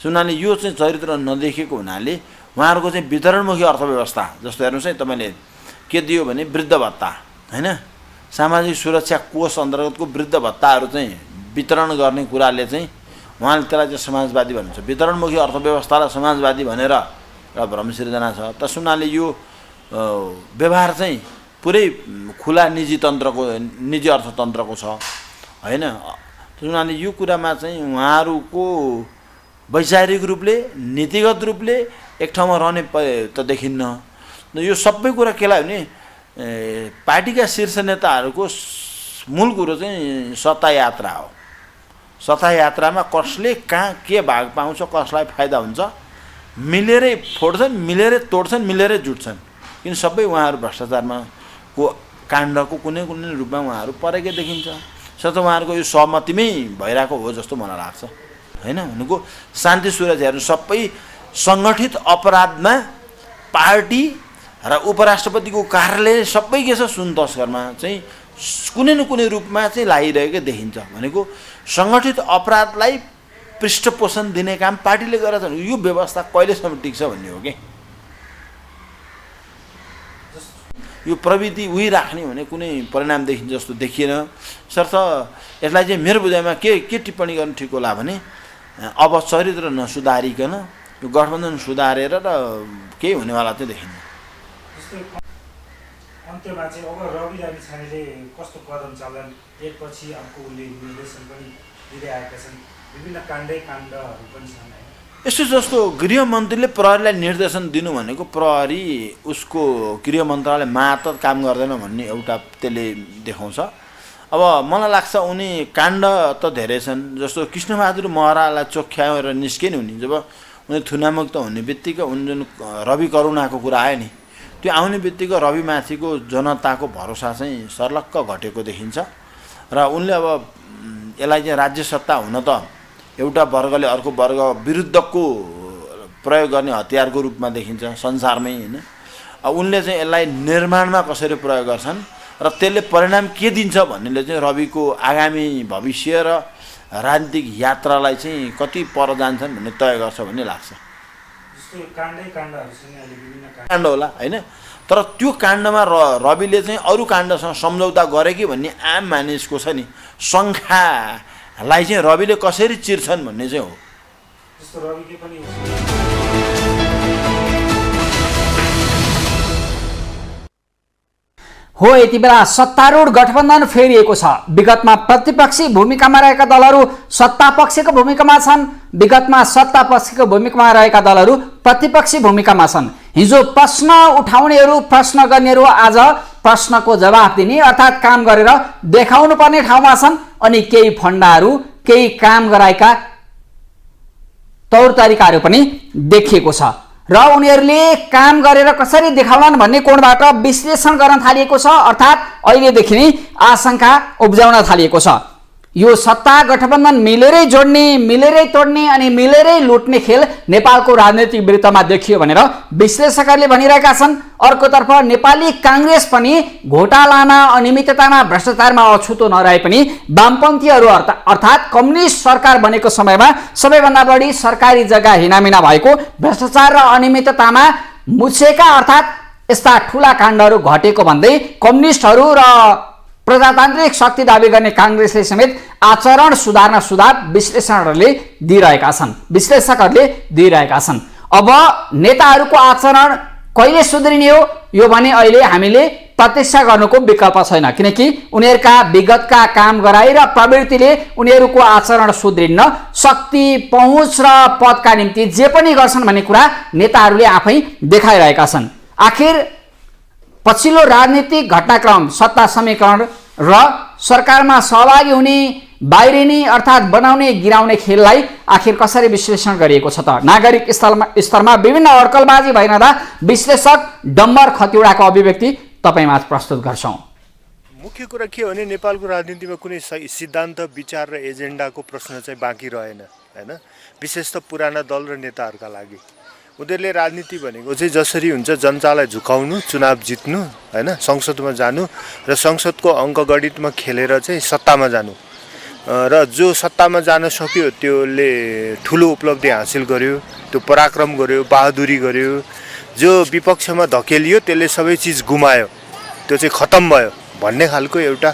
हुनाले यो चाहिँ चरित्र नदेखेको हुनाले उहाँहरूको चाहिँ वितरणमुखी अर्थव्यवस्था जस्तो हेर्नुहोस् है, तपाईँले के दियो भने वृद्ध भत्ता होइन, सामाजिक सुरक्षा कोष अन्तर्गतको वृद्ध भत्ताहरू चाहिँ वितरण गर्ने कुराले चाहिँ उहाँले त्यसलाई चाहिँ समाजवादी भन्नुहुन्छ। वितरणमुखी अर्थव्यवस्थालाई समाजवादी भनेर एउटा भ्रम सिर्जना छ। त्यस हुनाले यो व्यवहार चाहिँ पुरै खुला निजी अर्थतन्त्रको छ होइन। त्यस हुनाले यो कुरामा चाहिँ उहाँहरूको वैचारिक रूपले नीतिगत रूपले एक ठाउँमा रहने त देखिन्न। यो सबै कुरा केलाई भने पार्टीका शीर्ष नेताहरूको मूल कुरो चाहिँ सत्ता यात्रा हो। सत्ता यात्रामा कसले कहाँ के भाग पाउँछ, कसलाई फाइदा हुन्छ, मिलेरै फोड्छन्, मिलेरै तोड्छन्, मिलेरै जुट्छन्। किन सबै उहाँहरू भ्रष्टाचारमा को काण्डको कुनै कुनै रूपमा उहाँहरू परेकै देखिन्छ। सत उहाँहरूको यो सहमतिमै भइरहेको हो जस्तो मलाई लाग्छ होइन। भनेको शान्ति सुरक्षा हेर्नु, सबै सङ्गठित अपराधमा पार्टी र उपराष्ट्रपतिको कार्यालय सबै के छ सुन तस्करमा चाहिँ कुनै न कुनै रूपमा चाहिँ लागिरहेको देखिन्छ। भनेको सङ्गठित अपराधलाई पृष्ठपोषण दिने काम पार्टीले गरेर छ। यो व्यवस्था कहिलेसम्म टिक्छ भन्ने हो कि यो प्रविधि उही राख्ने भने कुनै परिणाम देखिन्छ जस्तो देखिएन। सर्थ यसलाई चाहिँ मेरो बुझाइमा के टिप्पणी गर्नु ठिक होला भने अब चरित्र नसुधारिकन यो गठबन्धन सुधारेर र केही हुनेवाला चाहिँ देखिन्न। अन्त्यमा चाहिँ अब रवि लामिछानेले कस्तो कदम चाल्छन्, एकपछि अर्को उनले निर्देशन पनि दिँदै आएका छन्, विभिन्न काण्डहरू पनि छन्। यसो जस्तो गृहमन्त्रीले प्रहरीलाई निर्देशन दिनु भनेको प्रहरी उसको गृह मन्त्रालय मातहत काम गर्दैन भन्ने एउटा त्यसले देखाउँछ। अब मलाई लाग्छ उनी काण्ड त धेरै छन्। जस्तो कृष्णबहादुर महरालाई चोख्याएर निस्के नि उनी, जब उनी थुनामुक्त हुने बित्तिकै उनी जुन रवि करुणाको कुरा आयो नि, त्यो आउने बित्तिकै रविमाथिको जनताको भरोसा चाहिँ सर्लक्क घटेको देखिन्छ र उनले अब यसलाई चाहिँ राज्य सत्ता हुन त एउटा वर्गले अर्को वर्ग विरुद्धको प्रयोग गर्ने हतियारको रूपमा देखिन्छ संसारमै हैन। उनले चाहिँ यसलाई निर्माणमा कसरी प्रयोग गर्छन् र त्यसले परिणाम के दिन्छ भन्नेले चाहिँ रविको आगामी भविष्य र राजनीतिक यात्रालाई चाहिँ कति पर जान्छन् भन्ने तय गर्छ भन्ने लाग्छ। काण्ड होला हैन, तर त्यो काण्डमा रविले चाहिँ अरू काण्डसँग सम्झौता गरे कि भन्ने आम मानिसको छ नि शङ्खालाई चाहिँ रविले कसरी चिर्छन् भन्ने चाहिँ हो। हो यति बेला सत्तारूढ गठबन्धन फेरिएको छ। विगतमा प्रतिपक्षी भूमिकामा रहेका दलहरू सत्ता पक्षको भूमिकामा छन्, विगतमा सत्ता पक्षको भूमिकामा रहेका दलहरू प्रतिपक्षी भूमिकामा छन्। हिजो प्रश्न उठाउनेहरू प्रश्न गर्नेहरू आज प्रश्नको जवाफ दिने अर्थात् काम गरेर देखाउनु पर्ने ठाउँमा छन्। अनि केही फन्डाहरू केही काम गराएका तौर तरिकाहरू पनि देखिएको छ र उनीहरूले काम गरेर कसरी देखाउलान् भन्ने कोणबाट विश्लेषण गर्न थालिएको छ। अर्थात् अहिलेदेखि नै आशंका उब्जाउन थालिएको छ। यो सत्ता गठबन्धन मिलेरै जोड्ने मिलेरै तोड्ने अनि मिलेरै लुट्ने खेल नेपालको राजनीतिक वृत्तमा देखियो भनेर विश्लेषकहरूले भनिरहेका छन्। अर्कोतर्फ नेपाली कांग्रेस पनि घोटालामा अनियमिततामा भ्रष्टाचारमा अछुतो नरहे पनि वामपन्थीहरू अर्थात् कम्युनिस्ट सरकार बनेको समयमा सबैभन्दा बढी सरकारी जग्गा हिनामिना भएको भ्रष्टाचार र अनियमिततामा मुछेका अर्थात् यस्ता ठूला काण्डहरू घटेको भन्दै कम्युनिस्टहरू र प्रजातान्त्रिक शक्ति दावी गर्ने कांग्रेसले समेत आचरण सुधार्न सुझाव विश्लेषकहरूले दिइरहेका छन्। अब नेताहरूको आचरण कहिले सुध्रिने हो यो भने अहिले हामीले प्रतीक्षा गर्नुको विकल्प छैन, किनकि उनीहरूका विगतका काम गराई र प्रवृत्तिले उनीहरूको आचरण सुध्रिन्न शक्ति पहुँच र पदका निम्ति जे पनि गर्छन् भन्ने कुरा नेताहरूले आफै देखाइरहेका छन्। आखिर पछिल्लो राजनीतिक घटनाक्रम सत्ता समीकरण र सरकारमा सहभागी हुने बाहिरिने अर्थात् बनाउने गिराउने खेललाई आखिर कसरी विश्लेषण गरिएको छ त? नागरिक स्तरमा विभिन्न अड्कलबाजी भइरहँदा विश्लेषक डम्बर खतिवडाको अभिव्यक्ति तपाईमाझ प्रस्तुत गर्छौं। मुख्य कुरा के हो भने नेपालको राजनीतिमा कुनै सिद्धान्त विचार र एजेन्डाको प्रश्न चाहिँ बाँकी रहेन हैन। विशेष त पुराना दल र नेताहरूका लागि उनीहरूले राजनीति भनेको चाहिँ जसरी हुन्छ जनतालाई झुकाउनु, चुनाव जित्नु हैन, संसदमा जानु र संसदको अङ्कगणितमा खेलेर चाहिँ सत्तामा जानु र जो सत्तामा जान सक्यो त्यसले ठुलो उपलब्धि हासिल गर्यो, त्यो पराक्रम गर्यो, बहादुरी गर्यो। जो विपक्षमा धकेलियो त्यसले सबै चिज गुमायो, त्यो चाहिँ खतम भयो भन्ने खालको एउटा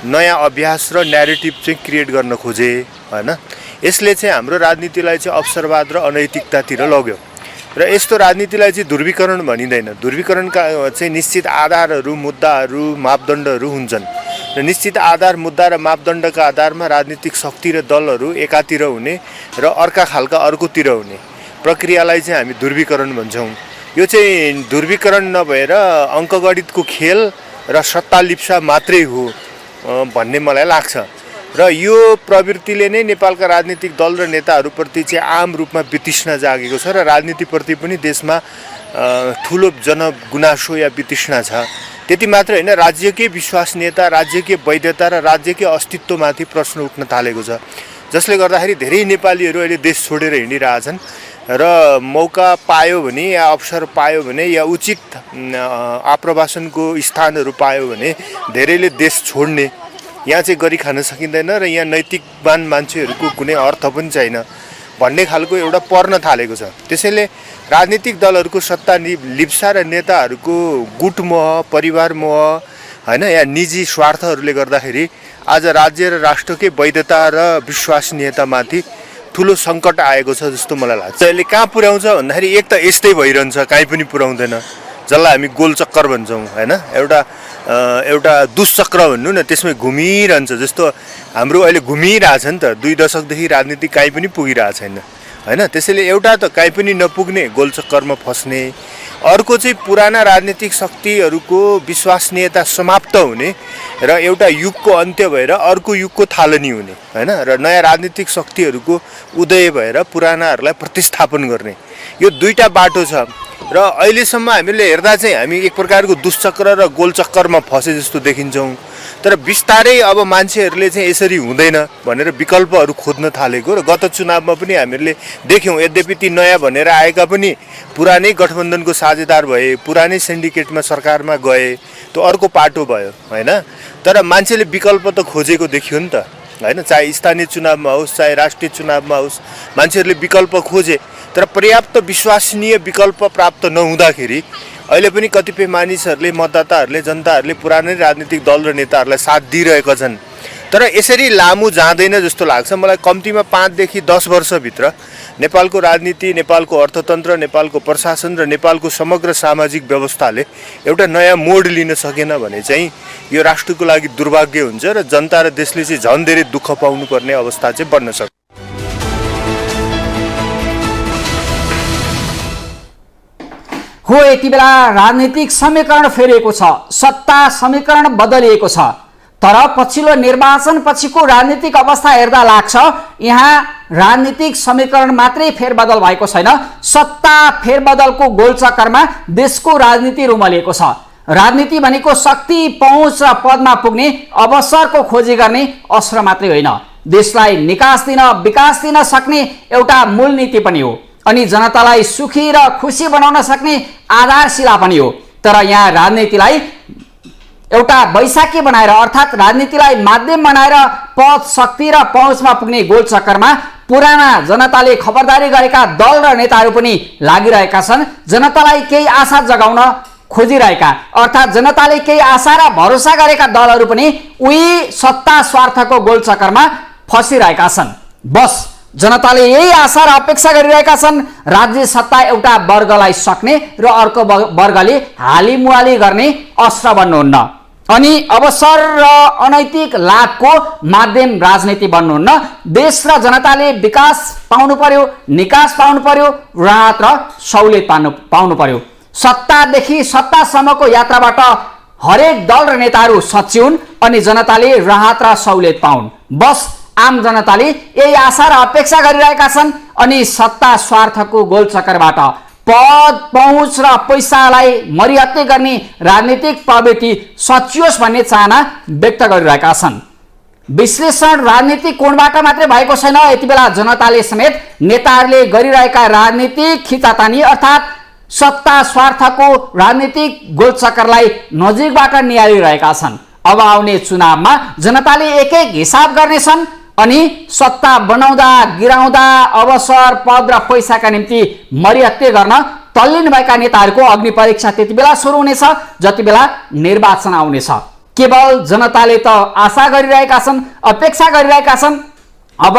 नयाँ अभ्यास र न्यारेटिभ चाहिँ क्रिएट गर्न खोजे हैन। यसले चाहिँ हाम्रो राजनीतिलाई चाहिँ अवसरवाद र अनैतिकतातिर लग्यो र यस्तो राजनीतिलाई चाहिँ ध्रुवीकरण भनिँदैन। ध्रुवीकरणका चाहिँ निश्चित आधारहरू, मुद्दाहरू, मापदण्डहरू हुन्छन् र निश्चित आधार, मुद्दा र मापदण्डका आधारमा राजनीतिक शक्ति र दलहरू एकातिर हुने र अर्का खालका अर्कोतिर हुने प्रक्रियालाई चाहिँ हामी ध्रुवीकरण भन्छौँ। यो चाहिँ ध्रुवीकरण नभएर अङ्कगणितको खेल र सत्ता लिप्सा मात्रै हो भन्ने मलाई लाग्छ र यो प्रवृत्तिले नै नेपालका राजनीतिक दल र नेताहरूप्रति चाहिँ आम रूपमा वितृष्णा जागेको छ र राजनीतिप्रति पनि देशमा ठुलो जनगुनासो या वितृष्णा छ। त्यति मात्र होइन, राज्यकै विश्वसनीयता, राज्यकै वैधता र राज्यकै अस्तित्वमाथि प्रश्न उठ्न थालेको छ, जसले गर्दाखेरि धेरै नेपालीहरू अहिले देश छोडेर हिँडिरहेछन् र मौका पायो भने या अवसर पायो भने या उचित आप्रवासनको स्थानहरू पायो भने धेरैले देश छोड्ने, यहाँ चाहिँ गरी खान सकिँदैन र यहाँ नैतिकवान मान्छेहरूको कुनै अर्थ पनि छैन भन्ने खालको एउटा पर्न थालेको छ। त्यसैले राजनीतिक दलहरूको सत्ता लिप्सा र नेताहरूको गुटमोह, परिवार मोह हैन या निजी स्वार्थहरूले गर्दाखेरि आज राज्य र राष्ट्रकै वैधता र विश्वसनीयतामाथि ठुलो सङ्कट आएको छ जस्तो मलाई लाग्छ। यसले कहाँ पुर्याउँछ भन्दाखेरि एक त यस्तै भइरहन्छ, काहीँ पनि पुर्याउँदैन, जसलाई हामी गोलचक्कर भन्छौँ हैन, एउटा दुश्चक्र भन्नु न, त्यसमै घुमिरहन्छ। जस्तो हाम्रो अहिले घुमिरहेछ नि त, 2 दशकदेखि राजनीति काहीँ पनि पुगिरहेको छैन हैन। त्यसैले एउटा त काहीँ पनि नपुग्ने गोलचक्करमा फस्ने, अर्को चाहिँ पुराना राजनीतिक शक्तिहरूको विश्वसनीयता समाप्त हुने र एउटा युगको अन्त्य भएर अर्को युगको थालनी हुने हैन र नयाँ राजनीतिक शक्तिहरूको उदय भएर पुरानाहरूलाई प्रतिस्थापन गर्ने। यो दुईटा बाटो छ। र अहिलेसम्म हामीले हेर्दा चाहिँ हामी एक प्रकारको दुष्चक्र र गोलचक्करमा फसे जस्तो देखिन्छौँ। तर बिस्तारै अब मान्छेहरूले चाहिँ यसरी हुँदैन भनेर विकल्पहरू खोज्न थालेको र गत चुनावमा पनि हामीहरूले देख्यौँ। यद्यपि ती नयाँ भनेर आएका पनि पुरानै गठबन्धनको साझेदार भए, पुरानै सिन्डिकेटमा सरकारमा गए, त्यो अर्को पाटो भयो होइन। तर मान्छेले विकल्प त खोजेको देखियो नि त होइन, चाहे स्थानीय चुनावमा होस् चाहे राष्ट्रिय चुनावमा होस्, मान्छेहरूले विकल्प खोजे। तर पर्याप्त विश्वसनीय विकल्प प्राप्त नहुँदाखेरि अहिले पनि कतिपय मानिसहरूले, मतदाताहरूले, जनताहरूले पुरानै राजनीतिक दल र नेताहरूलाई साथ दिइरहेका छन्। तर यसरी लामो जाँदैन जस्तो लाग्छ मलाई। कम्तीमा 5 देखि 10 वर्षभित्र नेपालको राजनीति, नेपालको अर्थतन्त्र, नेपालको प्रशासन र नेपालको समग्र सामाजिक व्यवस्थाले एउटा नयाँ मोड लिन सकेन भने चाहिँ यो राष्ट्रको लागि दुर्भाग्य हुन्छ र जनता र देशले चाहिँ झन् धेरै दुःख पाउनुपर्ने अवस्था चाहिँ बन्न सक्छ। हो, यति बेला राजनीतिक समीकरण फेरिएको छ, सत्ता समीकरण बदलिएको छ। तर पछिल्लो निर्वाचन पछिको राजनीतिक अवस्था हेर्दा लाग्छ यहाँ राजनीतिक समीकरण मात्रै फेरबदल भएको छैन, सत्ता फेरबदलको गोलचक्करमा देशको राजनीति रुमलिएको छ। राजनीति भनेको शक्ति, पहुँच र पदमा पुग्ने अवसरको खोजी गर्ने अस्त्र मात्रै होइन, देशलाई निकास दिन, विकास दिन सक्ने एउटा मूल नीति पनि हो अनि जनतालाई सुखी र खुसी बनाउन सक्ने आधारशिला पनि हो। तर यहाँ राजनीतिलाई एउटा वैशाखी बनाएर अर्थात् राजनीतिलाई माध्यम बनाएर पद, शक्ति र पहुँचमा पुग्ने गोलचक्करमा पुराना जनताले खबरदारी गरेका दल र नेताहरू पनि लागिरहेका छन्। जनतालाई केही आशा जगाउन खोजिरहेका अर्थात् जनताले केही आशा र भरोसा गरेका दलहरू पनि उही सत्ता स्वार्थको गोलचक्करमा फसिरहेका छन्। बस जनताले यही आशा र अपेक्षा गरिरहेका छन् राज्य सत्ता एउटा वर्गलाई सक्ने र अर्को वर्गले हालिमुहाली गर्ने अस्त्र बन्नुहुन्न अनि अवसर र अनैतिक लाभको माध्यम राजनीति बन्नुहुन्न। देश र जनताले विकास पाउनु पर्यो, निकास पाउनु पर्यो, राहत र सहुलियत पाउनु पर्यो। सत्तादेखि सत्तासम्मको यात्राबाट हरेक दल र नेताहरू सचिउन् अनि जनताले राहत र सहुलियत पाउन्। बस आम जनताले यही आशा र अपेक्षा गरिरहेका छन् अनि सत्ता स्वार्थको गोलचक्करबाट पद, पहुँच र पैसालाई मरिहत्ते गर्ने राजनीतिक प्रवृत्ति सचियोस् भन्ने चाहना व्यक्त गरिरहेका छन्। विश्लेषण राजनीतिक कोणबाट मात्रै भएको छैन, यति बेला जनताले समेत नेताहरूले गरिरहेका राजनीतिक खिचातानी अर्थात् सत्ता स्वार्थको राजनीतिक गोलचक्करलाई नजिकबाट निहालिरहेका छन्। अब आउने चुनावमा जनताले एक एक हिसाब गर्नेछन् अनि सत्ता बनाउँदा, गिराउँदा, अवसर, पद र पैसाका निम्ति मरिहत्ते गर्न तल्लीन भएका नेताहरूको अग्नि परीक्षा त्यति बेला सुरु हुनेछ जति बेला निर्वाचन आउनेछ। केवल जनताले त आशा गरिरहेका छन्, अपेक्षा गरिरहेका छन्। अब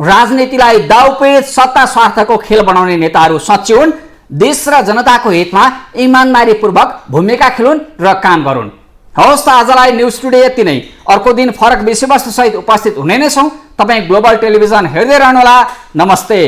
राजनीतिलाई दाउपेच सत्ता स्वार्थको खेल बनाउने नेताहरू सचिउन्, देश र जनताको हितमा इमानदारीपूर्वक भूमिका खेलुन् र काम गरून्। हवस् त आजलाई न्युज टुडे यति नै। अर्को दिन फरक विषयवस्तु सहित उपस्थित हुने नै छौँ। तपाईँ ग्लोबल टेलिभिजन हेर्दै रहनुहोला। नमस्ते।